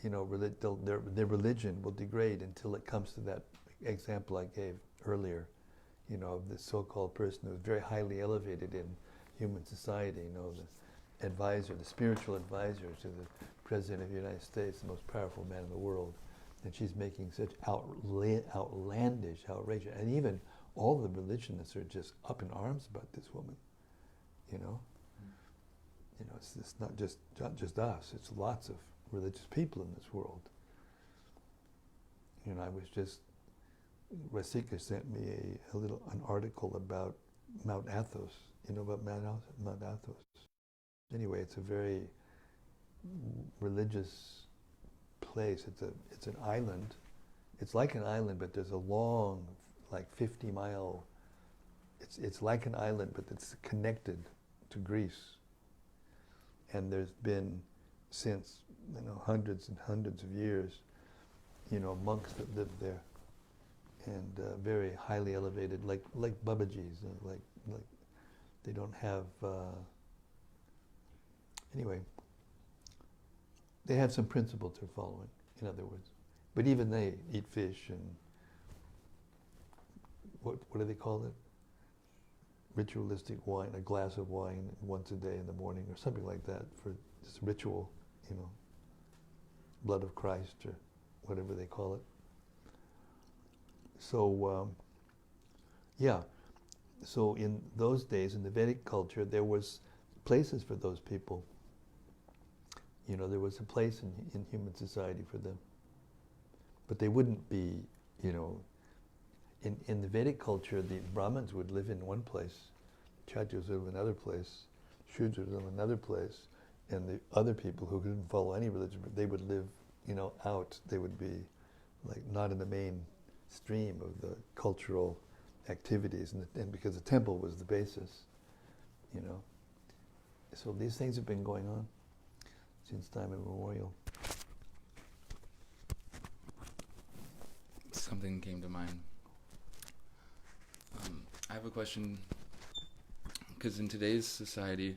their religion will degrade until it comes to that example I gave earlier, of this so-called person who was very highly elevated in human society, the advisor, the spiritual advisor to the President of the United States, the most powerful man in the world. And she's making such outlandish, outrageous, and even all the religionists are just up in arms about this woman, It's not just us, it's lots of religious people in this world. I was just, Rasika sent me an article about Mount Athos. You know about Mount Athos? Anyway, it's a very religious place. It's an island. It's like an island, but there's a long, like 50-mile. It's like an island, but it's connected to Greece. And there's been, since hundreds and hundreds of years, monks that live there, and very highly elevated, like Babajis, like they don't have. Anyway, they have some principles they're following, in other words. But even they eat fish and what do they call it? Ritualistic wine, a glass of wine once a day in the morning, or something like that, for this ritual, blood of Christ, or whatever they call it. So, so in those days, in the Vedic culture, there was places for those people. There was a place in human society for them. But they wouldn't be, in the Vedic culture, the Brahmins would live in one place, Kshatriyas would live in another place, Shudras would live in another place, and the other people who didn't follow any religion, they would live, out. They would be like not in the main stream of the cultural activities, and because the temple was the basis, So these things have been going on since time immemorial. Something came to mind. I have a question, because in today's society,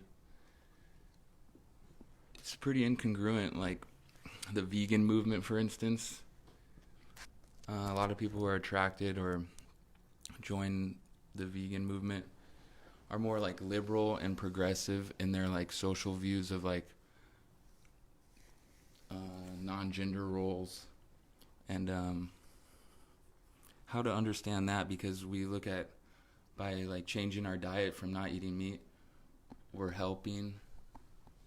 it's pretty incongruent, like the vegan movement, for instance. A lot of people who are attracted or join the vegan movement are more like liberal and progressive in their like social views of like non-gender roles, and how to understand that, because we look at, by like changing our diet from not eating meat, we're helping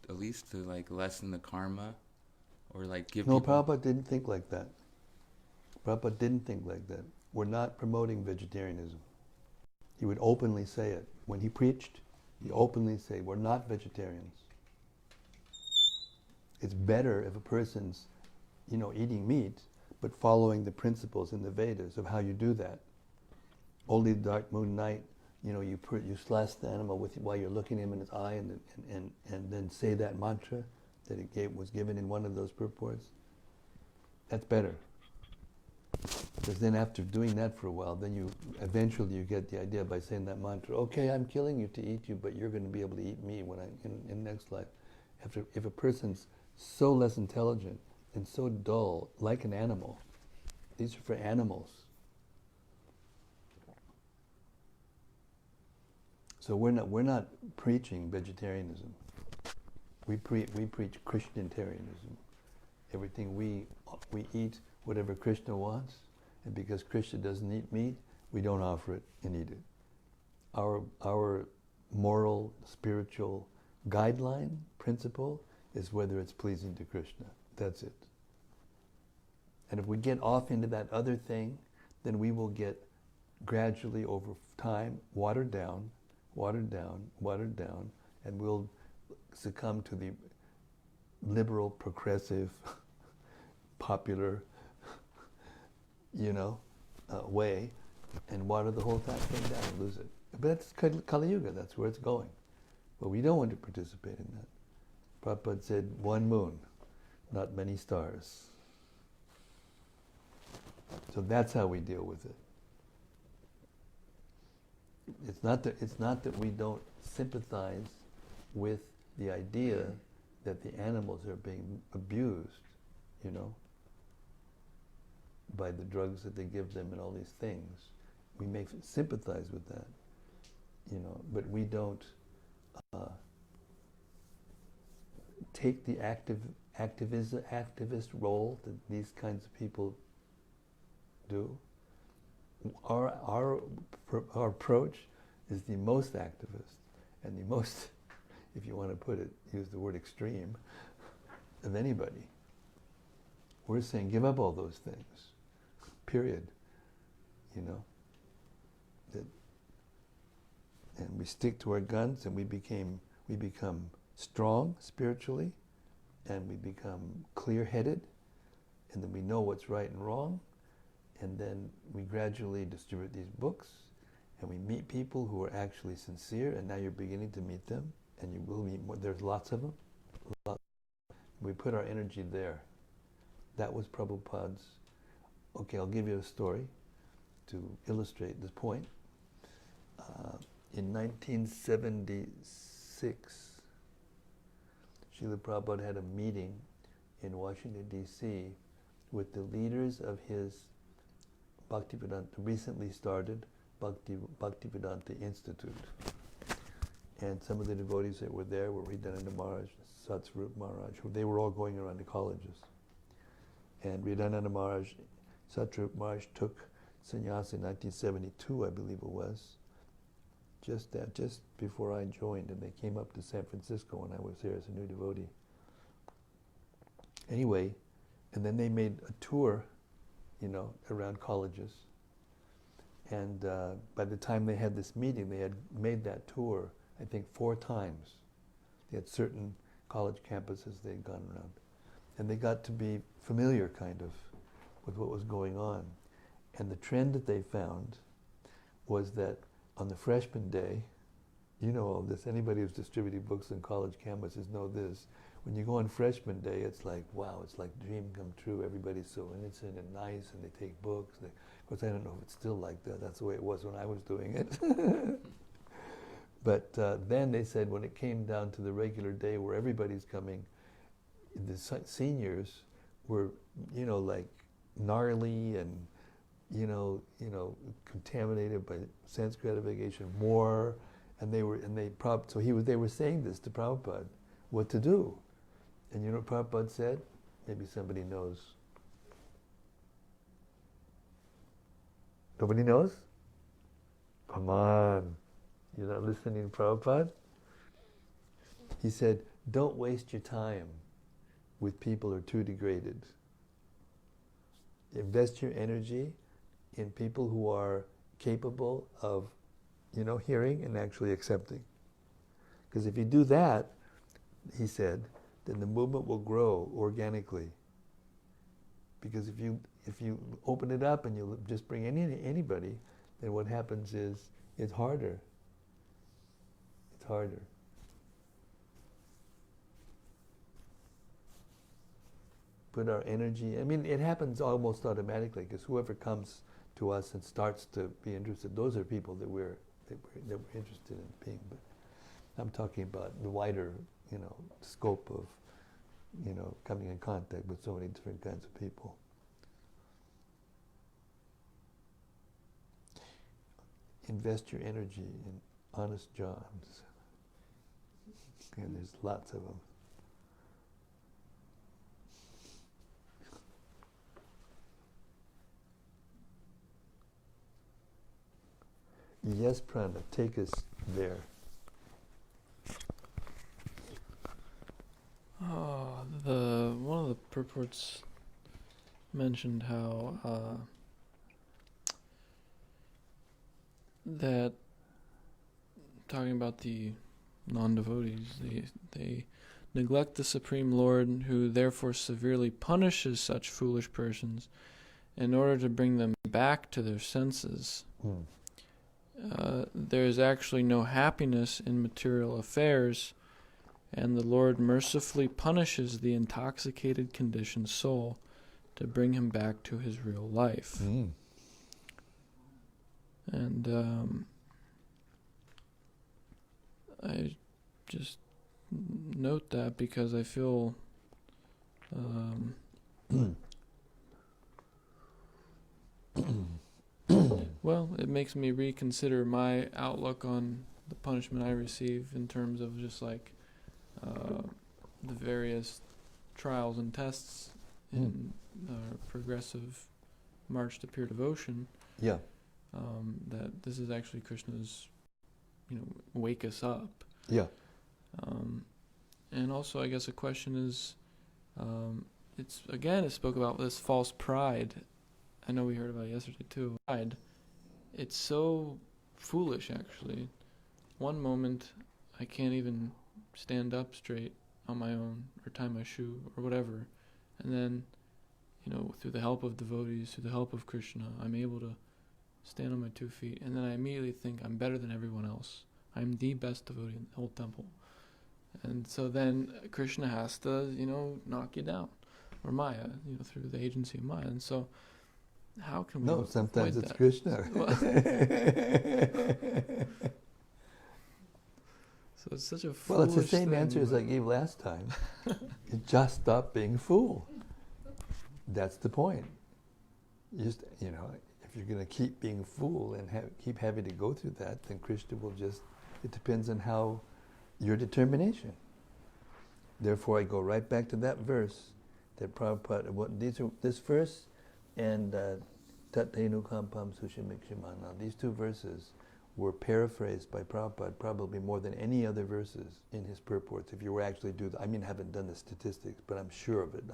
at least to like lessen the karma, or like give No, people... Prabhupada didn't think like that. Prabhupada didn't think like that. We're not promoting vegetarianism. He would openly say it. When he preached, he openly said, we're not vegetarians. It's better if a person's, eating meat, but following the principles in the Vedas of how you do that. Only the dark moon night, you slice the animal while you're looking him in his eye, and then say that mantra that was given in one of those purports. That's better. Because then after doing that for a while, then eventually you get the idea by saying that mantra, okay, I'm killing you to eat you, but you're going to be able to eat me when in next life. If a person's so less intelligent and so dull, like an animal, these are for animals. So we're not preaching vegetarianism. We preach Christianitarianism. Everything we eat, whatever Krishna wants, and because Krishna doesn't eat meat, we don't offer it and eat it. Our moral, spiritual guideline, principle, is whether it's pleasing to Krishna. That's it. And if we get off into that other thing, then we will get gradually over time watered down, and we'll succumb to the liberal, progressive, popular, way, and water the whole thing down and lose it. But that's Kali Yuga, that's where it's going. But we don't want to participate in that. Prabhupada said, one moon, not many stars. So that's how we deal with it. It's not that we don't sympathize with the idea that the animals are being abused, by the drugs that they give them and all these things. We may sympathize with that, but we don't take the activist role that these kinds of people do. Our approach is the most activist and the most, if you want to put it, use the word extreme, of anybody. We're saying give up all those things, period. And we stick to our guns, and we become strong spiritually, and we become clear-headed, and then we know what's right and wrong, and then we gradually distribute these books, and we meet people who are actually sincere, and now you're beginning to meet them, and you will meet more. There's lots of them. We put our energy there. That was Prabhupada's. Okay, I'll give you a story to illustrate this point. In 1976, Srila Prabhupada had a meeting in Washington, D.C. with the leaders of his Bhaktivedanta, recently started Bhaktivedanta Institute. And some of the devotees that were there were Hridayananda Maharaj, Satsvarup Maharaj, they were all going around to colleges. And Hridayananda Maharaj, Satsvarup Maharaj took sannyasa in 1972, I believe it was, just before I joined, and they came up to San Francisco when I was there as a new devotee. Anyway, and then they made a tour, around colleges. And by the time they had this meeting, they had made that tour, I think, 4 times. They had certain college campuses they'd gone around. And they got to be familiar, kind of, with what was going on. And the trend that they found was that on the freshman day, all this, anybody who's distributing books in college campuses know this. When you go on freshman day, it's like, wow, it's like dream come true. Everybody's so innocent and nice, and they take books. Of course, I don't know if it's still like that. That's the way it was when I was doing it. But then they said when it came down to the regular day where everybody's coming, the seniors were, like gnarly and contaminated by sense gratification more, and they were saying this to Prabhupada, what to do. And you know what Prabhupada said? Maybe somebody knows. Nobody knows? Come on. You're not listening to Prabhupada? He said, don't waste your time with people who are too degraded. Invest your energy in people who are capable of, hearing and actually accepting. Because if you do that, he said, then the movement will grow organically. Because if you open it up and you just bring anybody, then what happens is it's harder. It's harder. Put our energy, it happens almost automatically, because whoever comes to us and starts to be interested, those are people that we're interested in being. But I'm talking about the wider, scope of, coming in contact with so many different kinds of people. Invest your energy in honest Johns. And there's lots of them. Yes, Prana, take us there. One of the purports mentioned how that talking about the non-devotees, they neglect the Supreme Lord, who therefore severely punishes such foolish persons in order to bring them back to their senses. There is actually no happiness in material affairs, and the Lord mercifully punishes the intoxicated conditioned soul to bring him back to his real life. And I just note that because I feel well, it makes me reconsider my outlook on the punishment I receive in terms of just like the various trials and tests in progressive march to pure devotion. Yeah. That this is actually Krishna's, wake us up. Yeah. And also, I guess a question is, it spoke about this false pride. I know we heard about it yesterday too. Pride. It's so foolish, actually. One moment, I can't even stand up straight on my own or tie my shoe or whatever. And then, through the help of devotees, through the help of Krishna, I'm able to stand on my 2 feet. And then I immediately think I'm better than everyone else. I'm the best devotee in the whole temple. And so then Krishna has to, knock you down. Or Maya, through the agency of Maya. And so how can we avoid sometimes it's that? Krishna. So it's such a foolish Well, it's the same thing, answer as I gave last time. You just stop being a fool. That's the point. Just, if you're going to keep being a fool and keep having to go through that, then Krishna will just, it depends on how your determination. Therefore, I go right back to that verse that Prabhupada, this verse and Tattenu Kampam Sushimikshimana, these two verses were paraphrased by Prabhupada probably more than any other verses in his purports. If you were actually I haven't done the statistics, but I'm sure of it.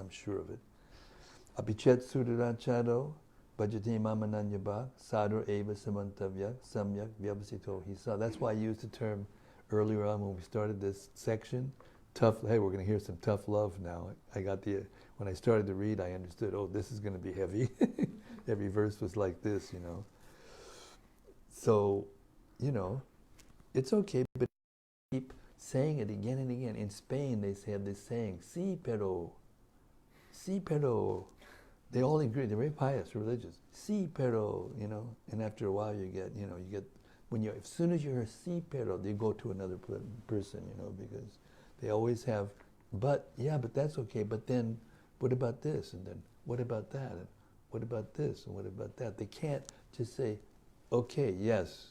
Apichet Sudurachado, Bhajati Mamananyaba, Sadhur Eva Samantavya, Samyak Vyavasito Hisa. That's why I used the term earlier on when we started this section. Tough, hey, we're going to hear some tough love now. When I started to read, I understood, this is going to be heavy. Every verse was like this, So, it's okay, but keep saying it again and again. In Spain, they have this saying, sí, pero. They all agree, they're very pious, religious. Sí, pero, and after a while you get, as soon as you hear sí, pero, you go to another person, because they always have, but that's okay, but then what about this? And then what about that? And What about this? And what about that? They can't just say, okay, yes,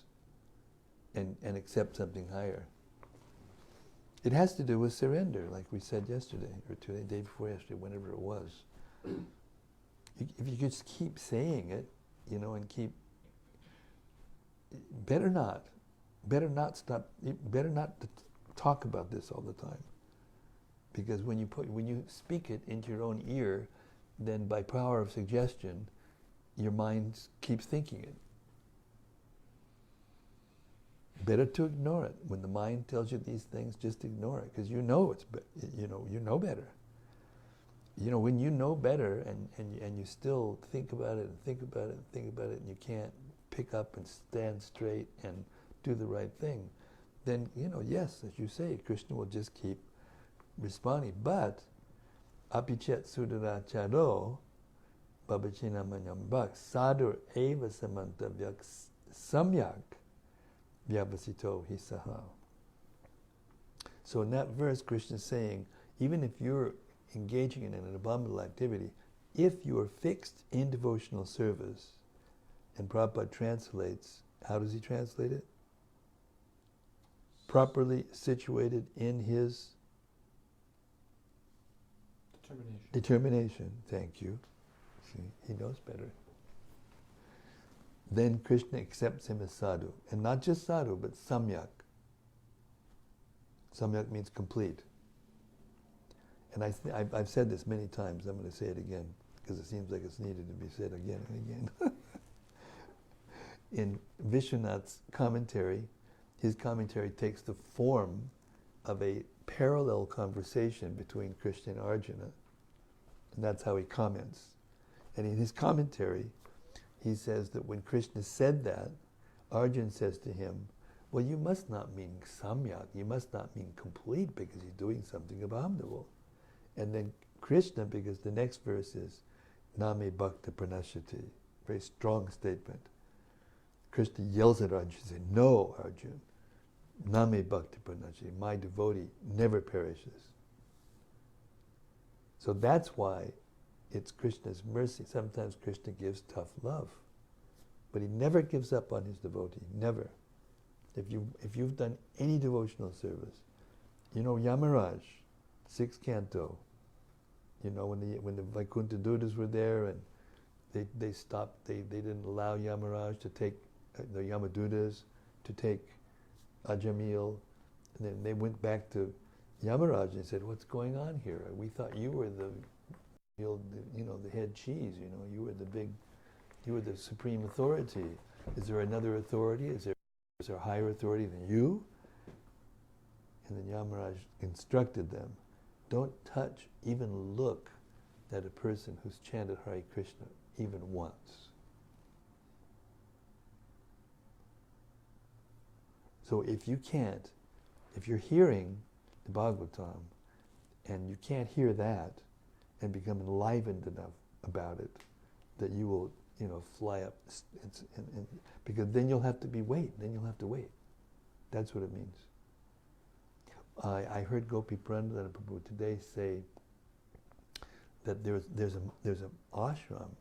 and accept something higher. It has to do with surrender, like we said yesterday, or the day before yesterday, whenever it was. If you just keep saying it, and keep, better not stop, better not talk about this all the time. Because when you speak it into your own ear, then by power of suggestion, your mind keeps thinking it. Better to ignore it. When the mind tells you these things, just ignore it, because you know better. When you know better and you still think about it and think about it and think about it, and you can't pick up and stand straight and do the right thing, then, yes, as you say, Krishna will just keep responding. But, apichet suduracharo babachina manyambak sadur eva samantavyak samyak vyavasito hisaha. So in that verse, Krishna is saying, even if you're engaging in an abominable activity, if you are fixed in devotional service, and Prabhupada translates, how does he translate it? Properly situated in his determination. Thank you. See, he knows better. Then Krishna accepts him as sadhu. And not just sadhu, but samyak. Samyak means complete. And I've said this many times, I'm going to say it again, because it seems like it's needed to be said again and again. In Vishwanath's commentary, his commentary takes the form of a parallel conversation between Krishna and Arjuna. And that's how he comments. And in his commentary, he says that when Krishna said that, Arjuna says to him, well, you must not mean samyak, you must not mean complete, because he's doing something abominable. And then Krishna, because the next verse is, Name Bhakta Pranashati, very strong statement. Krishna yells at Arjuna and says, no, Arjuna, Name Bhakta Pranashati, my devotee never perishes. So that's why it's Krishna's mercy. Sometimes Krishna gives tough love, but he never gives up on his devotee, never. If you've done any devotional service, Yamaraj, 6th canto, when the Vaikuntha Dutas were there and they stopped, they didn't allow Yamaraj to take, the Yamadutas to take Ajamil, and then they went back to Yamaraj and said, what's going on here? We thought you were the head cheese, you were the supreme authority. Is there another authority? Is there a higher authority than you? And then Yamaraj instructed them, don't touch, even look at a person who's chanted Hare Krishna even once. So if you're hearing the Bhagavatam and you can't hear that and become enlivened enough about it, that you will, fly up, because then you'll have to wait. That's what it means. I heard Gopi Pranadhana Prabhu today say that there's an ashram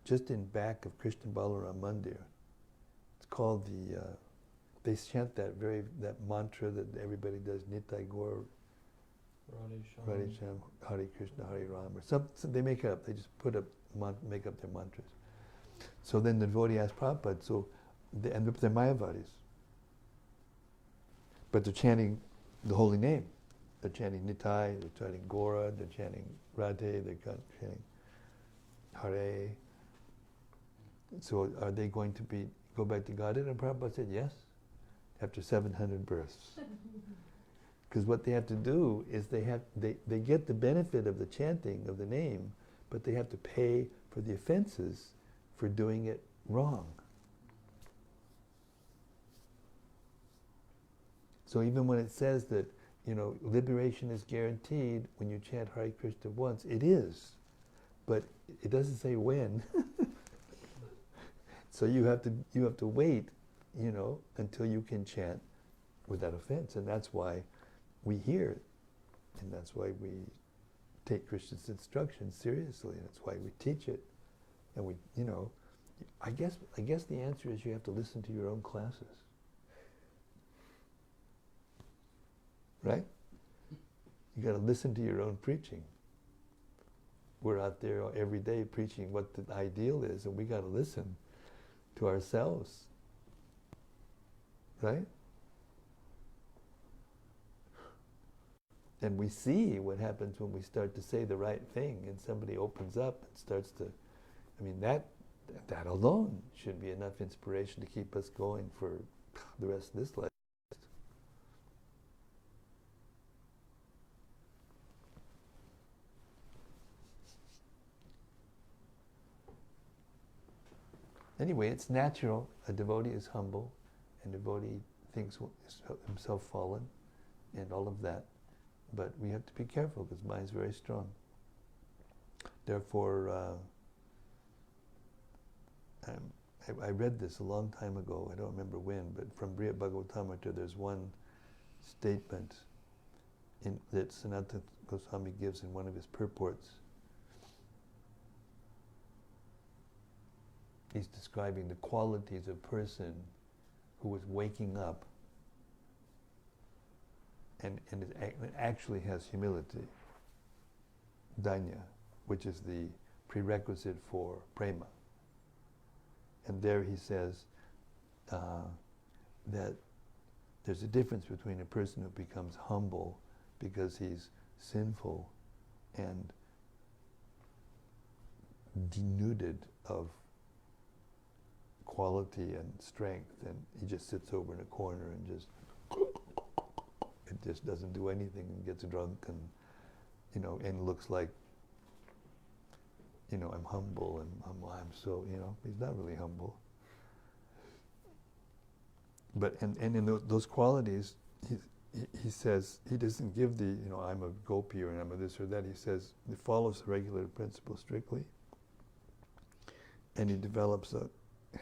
just in back of Krishna Balaram Mandir. It's called they chant that mantra that everybody does, Nitai Gaur, Radhe Shyam, Hare Krishna, Hare Ram, or some they make it up. They just make up their mantras. So then the devotee asked Prabhupada, and they're Mayavadis, but they're chanting the holy name. They're chanting Nitai, they're chanting Gora, they're chanting Radhe, they're chanting Hare. So are they going to go back to Godhead? And Prabhupada said yes, after 700 births. Because what they have to do is they get the benefit of the chanting of the name, but they have to pay for the offenses for doing it wrong. So even when it says that, liberation is guaranteed when you chant Hare Krishna once, it is. But it doesn't say when. So you have to wait, until you can chant without offense. And that's why we hear it. And that's why we take Krishna's instructions seriously. And that's why we teach it. And we, I guess the answer is you have to listen to your own classes. Right? You got to listen to your own preaching. We're out there every day preaching what the ideal is, and we got to listen to ourselves. Right? And we see what happens when we start to say the right thing and somebody opens up and starts to, that alone should be enough inspiration to keep us going for the rest of this life. Anyway, it's natural. A devotee is humble, and a devotee thinks himself fallen, and all of that. But we have to be careful because mind is very strong. Therefore, I read this a long time ago, I don't remember when, but from Bhagavatam, there's one statement that Sanatana Goswami gives in one of his purports. He's describing the qualities of a person who is waking up and actually has humility, danya, which is the prerequisite for prema. And there he says that there's a difference between a person who becomes humble because he's sinful and denuded of quality and strength, and he just sits over in a corner and just doesn't do anything and gets drunk and and looks like I'm humble and I'm so he's not really humble. But and in those qualities, he says he doesn't give the I'm a gopi or I'm a this or that. He says he follows the regulative principle strictly, and he develops a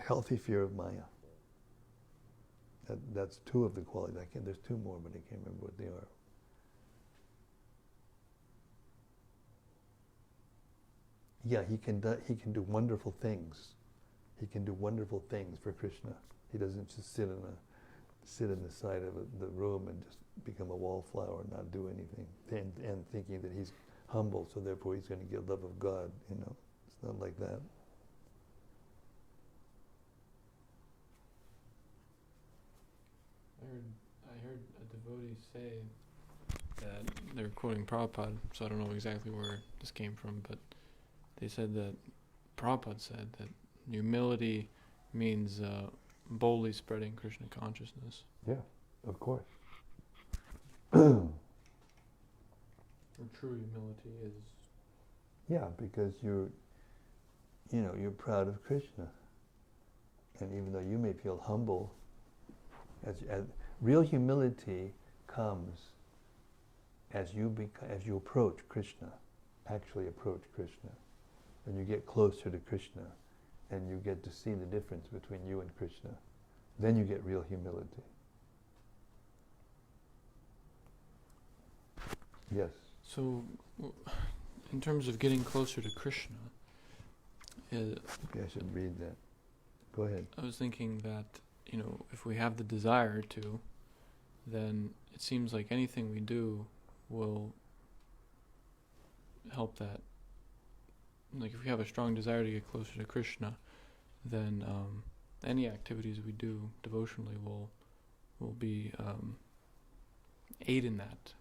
healthy fear of Maya. That's two of the qualities. There's two more, but I can't remember what they are. Yeah, he can do wonderful things. He can do wonderful things for Krishna. He doesn't just sit in the side of the room and just become a wallflower and not do anything, and thinking that he's humble, so therefore he's going to get love of God. It's not like that. I heard a devotee say that they're quoting Prabhupada, so I don't know exactly where this came from, but they said that Prabhupada said that humility means boldly spreading Krishna consciousness. Yeah, of course. Or true humility is... Yeah, because you're proud of Krishna. And even though you may feel humble, as real humility comes as you approach Krishna, actually approach Krishna, and you get closer to Krishna, and you get to see the difference between you and Krishna. Then you get real humility. Yes. So, in terms of getting closer to Krishna, maybe I should read that. Go ahead. I was thinking that, if we have the desire to, then it seems like anything we do will help that. Like if we have a strong desire to get closer to Krishna, then any activities we do devotionally will be aid in that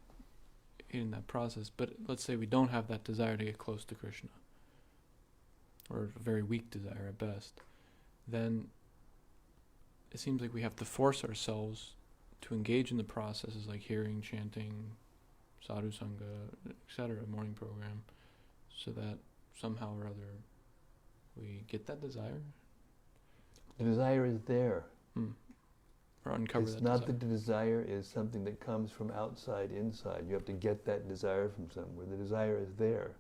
process. But let's say we don't have that desire to get close to Krishna, or a very weak desire at best, then it seems like we have to force ourselves to engage in the processes like hearing, chanting, sadhu sangha, etc., morning program, so that somehow or other we get that desire. The desire is there. Or uncover it's that not desire. that the desire is something that comes from outside inside. You have to get that desire from somewhere. The desire is there.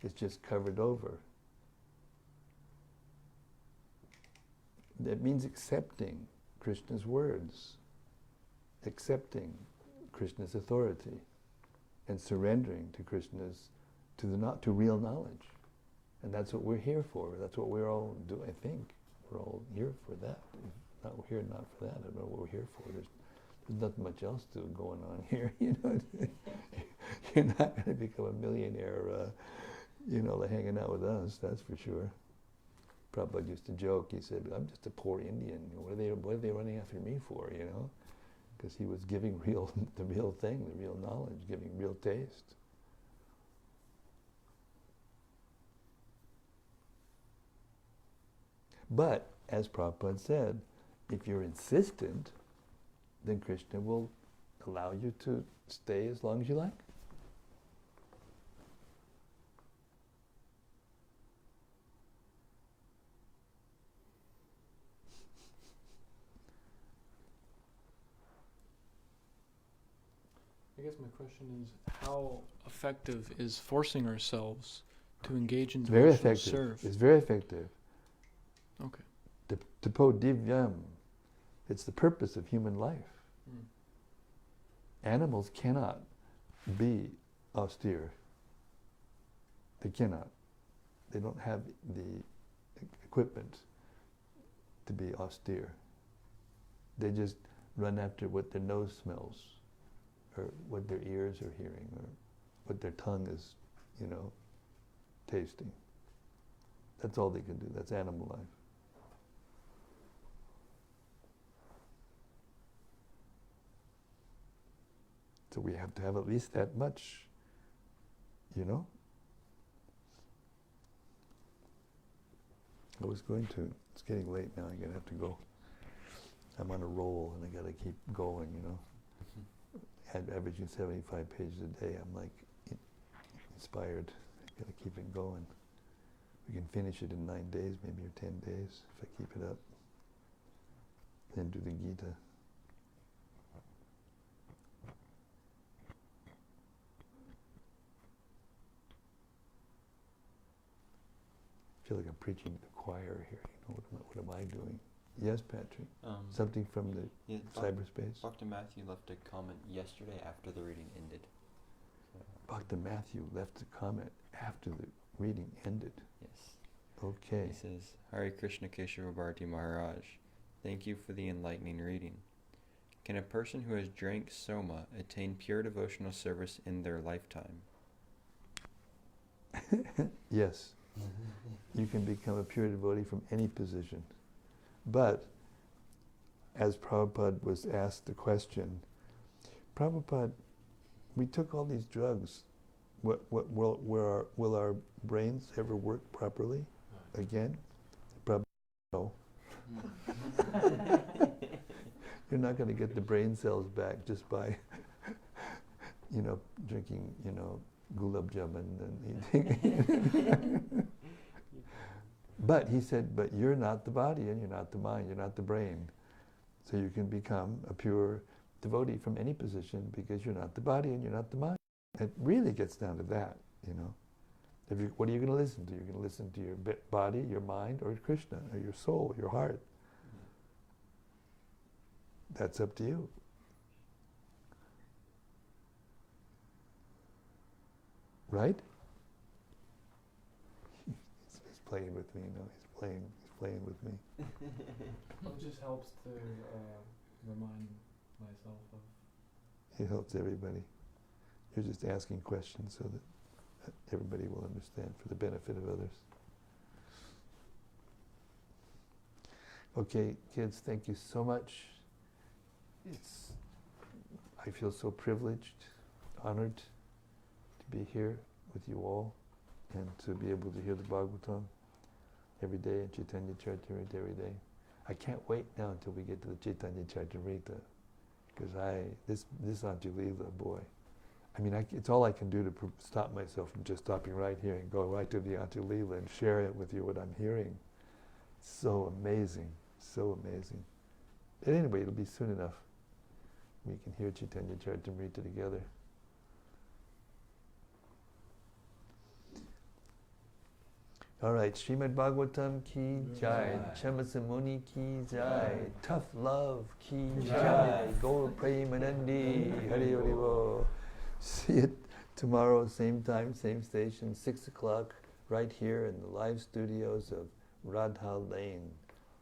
It's just covered over. That means accepting Krishna's words, accepting Krishna's authority, and surrendering to Krishna's to real knowledge. And that's what we're here for. That's what we're all doing. I think we're all here for that. If not here, not for that. I don't know what we're here for. There's nothing much else going on here. You know, you're not going to become a millionaire, hanging out with us. That's for sure. Prabhupada used to joke. He said, "I'm just a poor Indian. What are they running after me for? You know?" Because he was giving the real thing, the real knowledge, giving real taste. But, as Prabhupada said, if you're insistent, then Krishna will allow you to stay as long as you like. I guess my question is, how effective is forcing ourselves to engage in Very devotional effective. serve? It's very effective. Okay. Tapo divyam. It's the purpose of human life. Animals cannot be austere. They cannot. They don't have the equipment to be austere. They just run after what their nose smells, or what their ears are hearing, or what their tongue is, tasting. That's all they can do. That's animal life. So we have to have at least that much, I was going to, it's getting late now, I'm going to have to go. I'm on a roll and I got to keep going, Averaging 75 pages a day, I'm like inspired. I got to keep it going. We can finish it in 9 days, maybe, or 10 days, if I keep it up. Then do the Gita. I feel like I'm preaching to the choir here. What am I doing? Yes, Patrick. Something from the cyberspace. Dr. Matthew left a comment yesterday after the reading ended. Dr. Matthew left a comment after the reading ended. Yes. Okay. He says, Hare Krishna Keshava Bharati Maharaj, thank you for the enlightening reading. Can a person who has drank soma attain pure devotional service in their lifetime? Yes. You can become a pure devotee from any position. But, as Prabhupada was asked the question, Prabhupada, we took all these drugs. Will our brains ever work properly again? Prabhupada, no. You're not going to get the brain cells back just by, drinking, gulab jamun and eating. But he said, but you're not the body and you're not the mind, you're not the brain. So you can become a pure devotee from any position because you're not the body and you're not the mind. It really gets down to that, What are you going to listen to? You're going to listen to your body, your mind, or Krishna, or your soul, your heart. That's up to you. Right? He's playing with me, he's playing with me. It just helps to remind myself of. It helps everybody. You're just asking questions so that everybody will understand for the benefit of others. Okay, kids, thank you so much. I feel so privileged, honored to be here with you all and to be able to hear the Bhagavatam every day and Chaitanya Charitamrita every day. I can't wait now until we get to the Chaitanya Charitamrita because this Auntie Leela, boy. I mean, it's all I can do to stop myself from just stopping right here and go right to the Auntie Leela and share it with you what I'm hearing. So amazing, so amazing. But anyway, it'll be soon enough. We can hear Chaitanya Charitamrita together. All right, Srimad-Bhagavatam ki jai, Chamasamuni ki jai, Tough Love ki jai, Gaur Premanandi, Hari Haribo. See it tomorrow, same time, same station, 6 o'clock, right here in the live studios of Radha Lane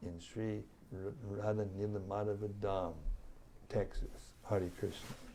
in Sri Radha Nilamadava Dham, Texas. Hare Krishna.